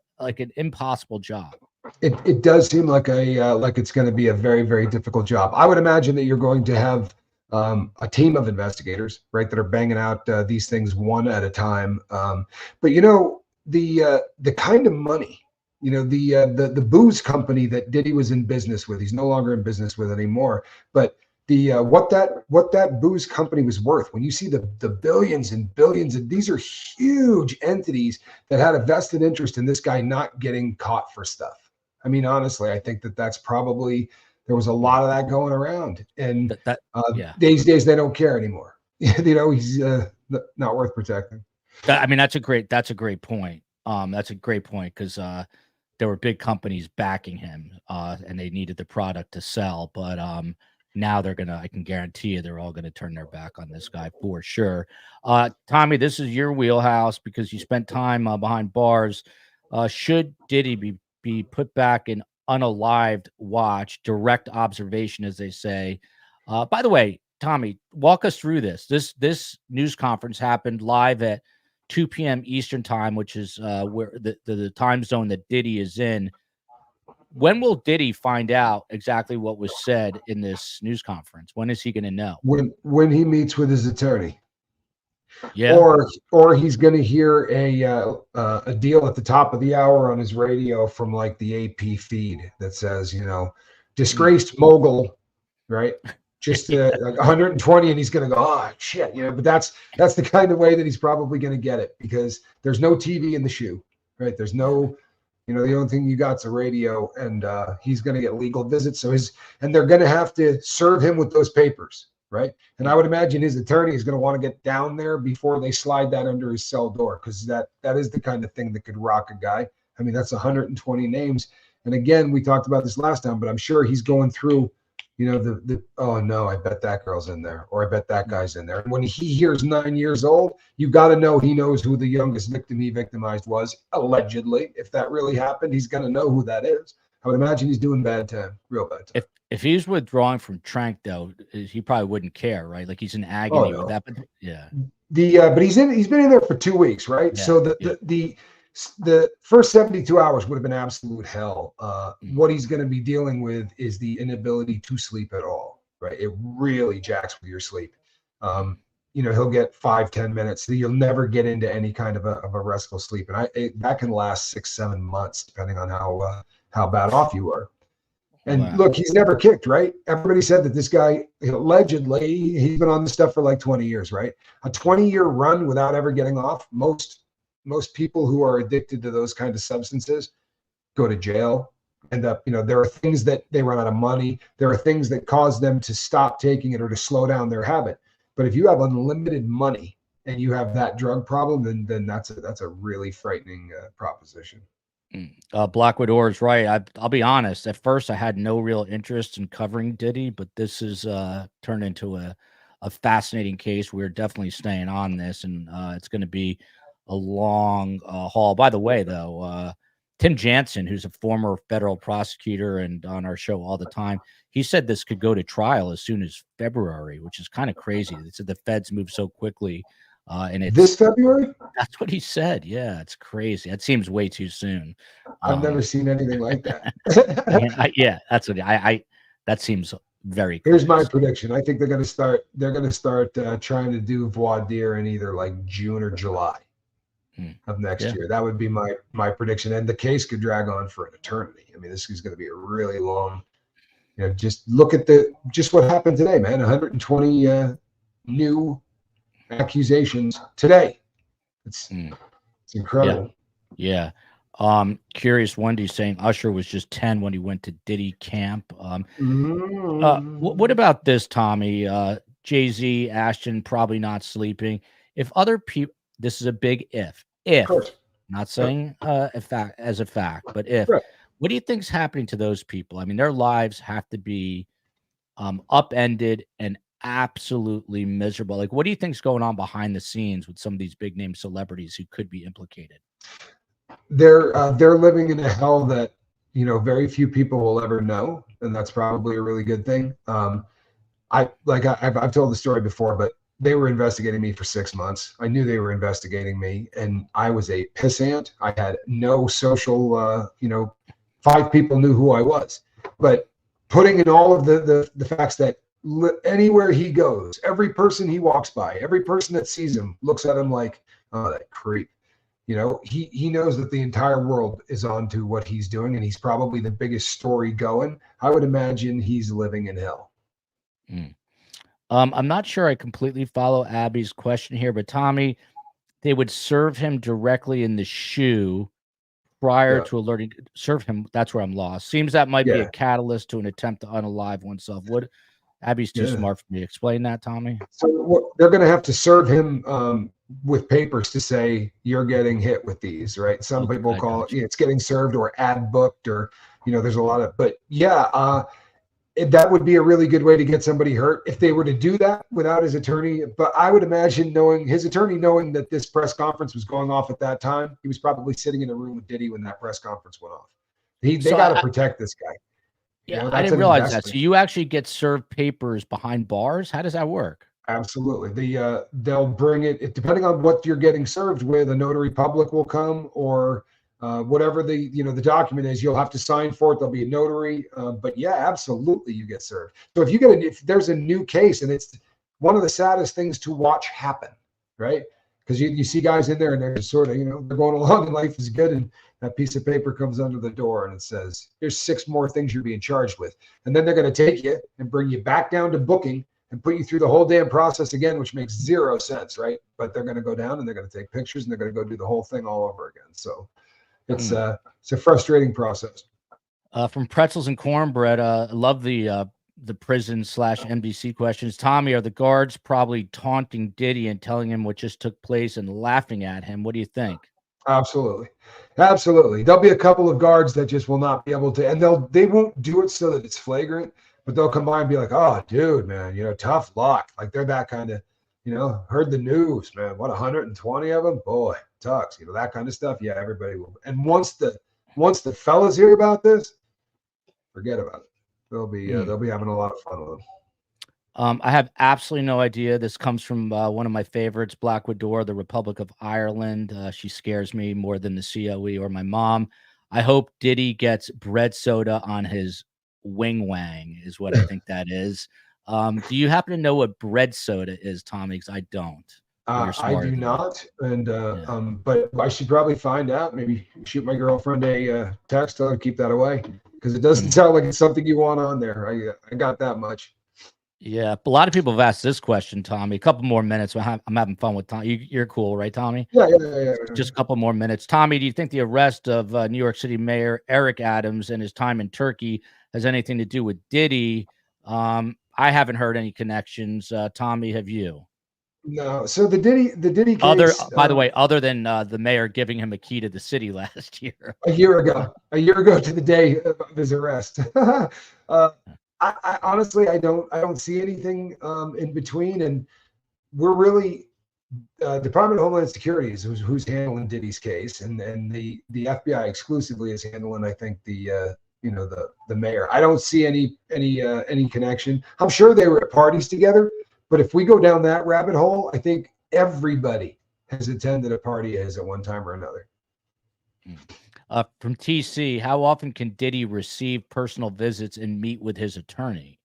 impossible job.
It does seem like it's going to be a very, very difficult job. I would imagine that you're going to have a team of investigators, right, that are banging out these things one at a time. But the kind of money, the booze company that Diddy was in business with, he's no longer in business with anymore. But what that booze company was worth, when you see the billions and billions, and these are huge entities that had a vested interest in this guy not getting caught for stuff. I mean, honestly, I think that's probably, there was a lot of that going around, and these days they don't care anymore. He's not worth protecting.
I mean, that's a great point. That's a great point, because there were big companies backing him, and they needed the product to sell. But now I can guarantee you they're all gonna turn their back on this guy for sure. Tommy, this is your wheelhouse because you spent time behind bars. Should Diddy be put back in unalived watch, direct observation, as they say? By the way, Tommy, walk us through this. This news conference happened live at 2 p.m. Eastern time, which is where the time zone that Diddy is in. When will Diddy find out exactly what was said in this news conference? When is he going to know?
When he meets with his attorney.
Yeah.
Or he's going to hear a deal at the top of the hour on his radio from like the AP feed that says, disgraced mogul, right? Just like 120, and he's going to go, oh shit, But that's the kind of way that he's probably going to get it, because there's no TV in the shoe, right? There's no, the only thing you got's a radio, and he's going to get legal visits. And they're going to have to serve him with those papers. Right. And I would imagine his attorney is going to want to get down there before they slide that under his cell door, because that is the kind of thing that could rock a guy. I mean, that's 120 names. And again, we talked about this last time, but I'm sure he's going through, oh no, I bet that girl's in there, or I bet that guy's in there. And when he hears 9 years old, you got to know he knows who the youngest victim he victimized was, allegedly. If that really happened, he's going to know who that is. I would imagine he's doing bad time, real bad time.
If he's withdrawing from Trank, though, he probably wouldn't care, right? Like he's in agony with that. But yeah.
But he's been in there for 2 weeks, right?
Yeah,
so the first 72 hours would have been absolute hell. What he's going to be dealing with is the inability to sleep at all, right? It really jacks with your sleep. He'll get 5-10 minutes. So you'll never get into any kind of a restful sleep, and that can last 6-7 months, depending on how bad off you are. And look, he's never kicked, right? Everybody said that this guy, allegedly, he's been on this stuff for like 20 years, right? A 20-year run without ever getting off. Most people who are addicted to those kind of substances go to jail, end up, there are things that they run out of money. There are things that cause them to stop taking it or to slow down their habit. But if you have unlimited money and you have that drug problem, then that's a really frightening proposition.
Blackwood Orr is right. I'll be honest. At first, I had no real interest in covering Diddy, but this is turned into a fascinating case. We're definitely staying on this, and it's going to be a long haul. By the way, though, Tim Jansen, who's a former federal prosecutor and on our show all the time, he said this could go to trial as soon as February, which is kind of crazy. They said the feds move so quickly. And it's
this February?
That's what he said. Yeah, it's crazy. That seems way too soon.
I've never seen anything like that.
That's what that seems very crazy.
Here's my prediction. I think they're going to start trying to do voir dire in either like June or July of next year. That would be my prediction. And the case could drag on for an eternity. I mean, this is going to be a really long, just look at what happened today, man. 120 new accusations today. It's incredible.
Yeah. Curious Wendy saying Usher was just 10 when he went to Diddy camp. What about this, Tommy? Jay-Z, Ashton probably not sleeping. If other people, this is a big if, not saying a fact, but if, what do you think's happening to those people? I mean, their lives have to be upended and absolutely miserable. Like, what do you think's going on behind the scenes with some of these big name celebrities who could be implicated?
They're living in a hell that very few people will ever know, and that's probably a really good thing. I've told the story before, but they were investigating me for 6 months. I knew they were investigating me, and I was a pissant. I had no social 5 people knew who I was, but putting in all of the facts that anywhere he goes, every person he walks by, every person that sees him looks at him like, oh, that creep. He knows that the entire world is on to what he's doing, and he's probably the biggest story going. I would imagine he's living in hell.
I'm not sure I completely follow Abby's question here, but Tommy, they would serve him directly in the shoe prior to alerting, serve him. That's where I'm lost. Seems that might be a catalyst to an attempt to unalive oneself. Abby's too smart for me. Explain that, Tommy.
So they're going to have to serve him with papers to say you're getting hit with these, right? Some people call it, it's getting served or ad booked, or there's a lot of, but that would be a really good way to get somebody hurt if they were to do that without his attorney. But I would imagine knowing that this press conference was going off at that time, he was probably sitting in a room with Diddy when that press conference went off. They
So
got to protect this guy.
yeah, I
That's
didn't
an
realize that.
investment.
So you actually get served papers behind bars? How does that work?
Absolutely. They'll bring it depending on what you're getting served with. A notary public will come, or whatever the document is. You'll have to sign for it. There'll be a notary. But yeah, absolutely, you get served. So if there's a new case, and it's one of the saddest things to watch happen, right? Because you see guys in there and they're just sort of they're going along and life is good, and that piece of paper comes under the door and it says, "Here's 6 more things you're being charged with," and then they're going to take you and bring you back down to booking and put you through the whole damn process again, which makes 0 sense, right? But they're going to go down and they're going to take pictures and they're going to go do the whole thing all over again. So it's a frustrating process.
From Pretzels and Cornbread, I love the prison / NBC questions. Tommy, are the guards probably taunting Diddy and telling him what just took place and laughing at him? What do you think?
Absolutely. There'll be a couple of guards that just will not be able to, and they won't do it so that it's flagrant, but they'll come by and be like, "Oh, dude, man, tough luck." Like they're that kind of, heard the news, man. What, 120 of them? Boy, tucks, that kind of stuff. Yeah, everybody will. And once the fellas hear about this, forget about it. They'll be having a lot of fun with them.
I have absolutely no idea. This comes from one of my favorites, Black Widow, the Republic of Ireland. She scares me more than the COE or my mom. I hope Diddy gets bread soda on his wing wang is what I think that is. Do you happen to know what bread soda is, Tommy? Because I don't.
I do not, and but I should probably find out. Maybe shoot my girlfriend a text. Tell her to keep that away, because it doesn't sound like it's something you want on there. I got that much.
Yeah, a lot of people have asked this question, Tommy. A couple more minutes. I'm having fun with Tommy. You're cool, right, Tommy?
Yeah.
Just a couple more minutes. Tommy, do you think the arrest of New York City Mayor Eric Adams and his time in Turkey has anything to do with Diddy? I haven't heard any connections. Tommy, have you?
No. So the Diddy case,
By the way, other than the mayor giving him a key to the city last year.
a year ago to the day of his arrest. I honestly, I don't see anything in between, and we're really Department of Homeland Security is who's handling Diddy's case, and the FBI exclusively is handling, I think, the mayor. I don't see any connection. I'm sure they were at parties together, but if we go down that rabbit hole, I think everybody has attended a party at one time or another.
From TC, how often can Diddy receive personal visits and meet with his attorney?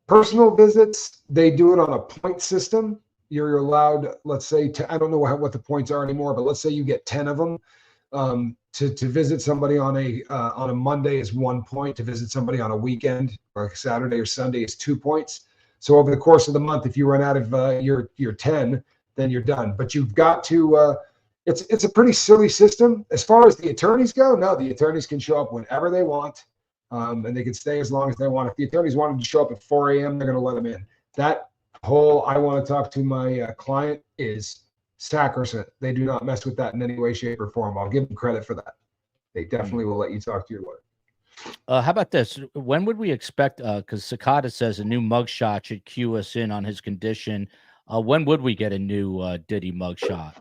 Personal visits, they do it on a point system. You're allowed, let's say, I don't know what the points are anymore, but let's say you get 10 of them. To visit somebody on a Monday is 1 point. To visit somebody on a weekend, like Saturday or Sunday, is 2 points. So over the course of the month, if you run out of your 10, then you're done. But you've got to. It's a pretty silly system. As far as the attorneys go, no, the attorneys can show up whenever they want, and they can stay as long as they want. If the attorneys wanted to show up at 4 a.m., they're going to let them in. That whole I want to talk to my client is sacrosanct. They do not mess with that in any way, shape, or form. I'll give them credit for that. They definitely will let you talk to your lawyer.
How about this? When would we expect, because Cicada says a new mugshot should cue us in on his condition. When would we get a new Diddy mugshot?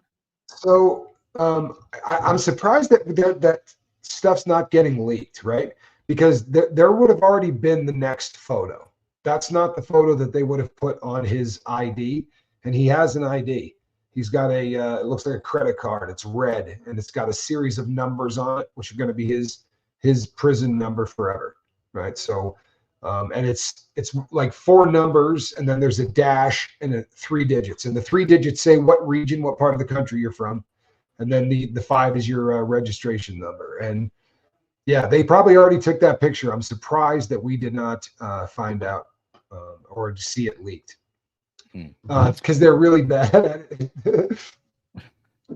So I'm surprised that stuff's not getting leaked, right? Because there would have already been the next photo. That's not the photo that they would have put on his ID, and he has an ID. He's got it looks like a credit card. It's red, and it's got a series of numbers on it, which are going to be his prison number forever, right? So, and it's like 4 numbers, and then there's a dash and 3 digits, and the 3 digits say what region, what part of the country you're from, and then the 5 is your registration number. And yeah, they probably already took that picture. I'm surprised that we did not find out or see it leaked, because they're really bad at it.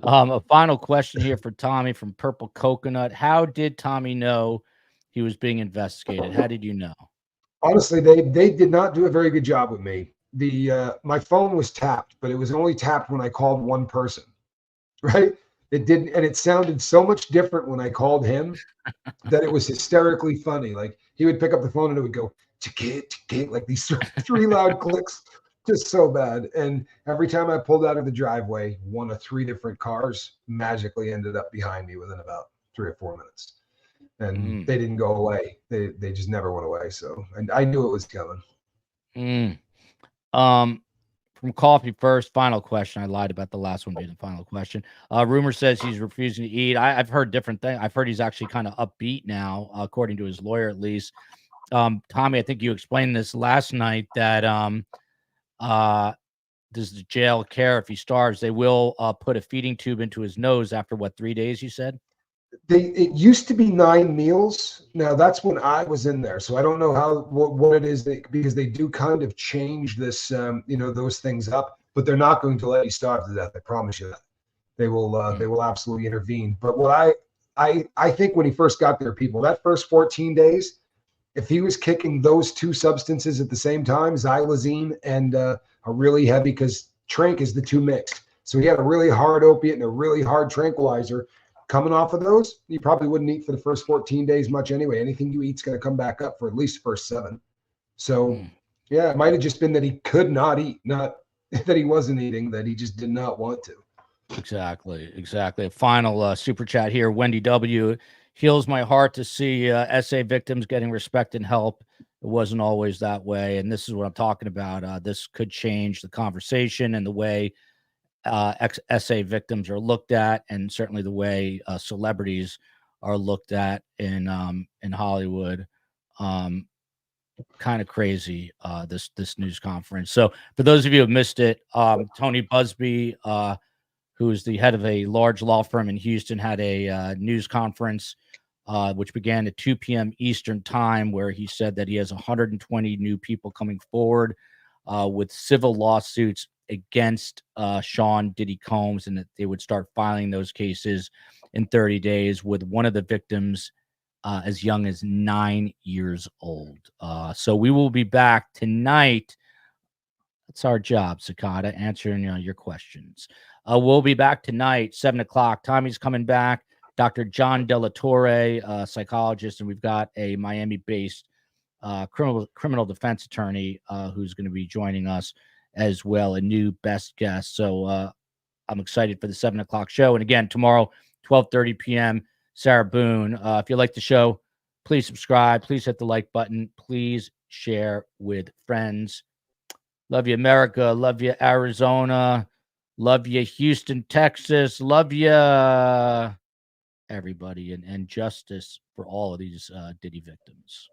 A final question here for Tommy from Purple Coconut. How did Tommy know he was being investigated? How did you know?
Honestly, they did not do a very good job with me. My phone was tapped, but it was only tapped when I called one person, right? It didn't, and it sounded so much different when I called him that it was hysterically funny. Like he would pick up the phone and it would go chick, like these three loud clicks, just so bad. And every time I pulled out of the driveway, one of three different cars magically ended up behind me within about 3 or 4 minutes. And they didn't go away. They just never went away. So, and I knew it was coming.
From Coffee First, final question. I lied about the last one being the final question. Rumor says he's refusing to eat. I've heard different things. I've heard he's actually kind of upbeat now, according to his lawyer, at least. Tommy, I think you explained this last night that does the jail care if he starves? They will put a feeding tube into his nose after 3 days, you said?
It used to be 9 meals. Now that's when I was in there, so I don't know what it is because they do kind of change this, those things up. But they're not going to let you starve to death. I promise you that. They will absolutely intervene. But what I think when he first got there, people, that first 14 days, if he was kicking those 2 substances at the same time, xylazine and a really heavy, because tranq is the 2 mixed. So he had a really hard opiate and a really hard tranquilizer. Coming off of those, you probably wouldn't eat for the first 14 days much anyway. Anything you eat's going to come back up for at least the first 7. So, yeah, it might have just been that he could not eat, not that he wasn't eating, that he just did not want to.
Exactly. A final super chat here. Wendy W. Heals my heart to see SA victims getting respect and help. It wasn't always that way. And this is what I'm talking about. This could change the conversation and the way SA victims are looked at, and certainly the way celebrities are looked at in Hollywood. Kind of crazy, this news conference. So for those of you who have missed it, Tony Busby, who is the head of a large law firm in Houston, had a news conference which began at 2 p.m. Eastern time, where he said that he has 120 new people coming forward with civil lawsuits against Sean Diddy Combs, and that they would start filing those cases in 30 days with one of the victims as young as 9 years old. So we will be back tonight. That's our job, Sakata, answering your questions. We'll be back tonight, 7 o'clock. Tommy's coming back. Dr. John Delatorre, psychologist, and we've got a Miami-based criminal defense attorney who's going to be joining us as well, a new best guest. So I'm excited for the 7 o'clock show. And again, tomorrow, 12:30 p.m., Sarah Boone. If you like the show, please subscribe. Please hit the like button. Please share with friends. Love you, America. Love you, Arizona. Love you, Houston, Texas. Love you, everybody. And justice for all of these Diddy victims.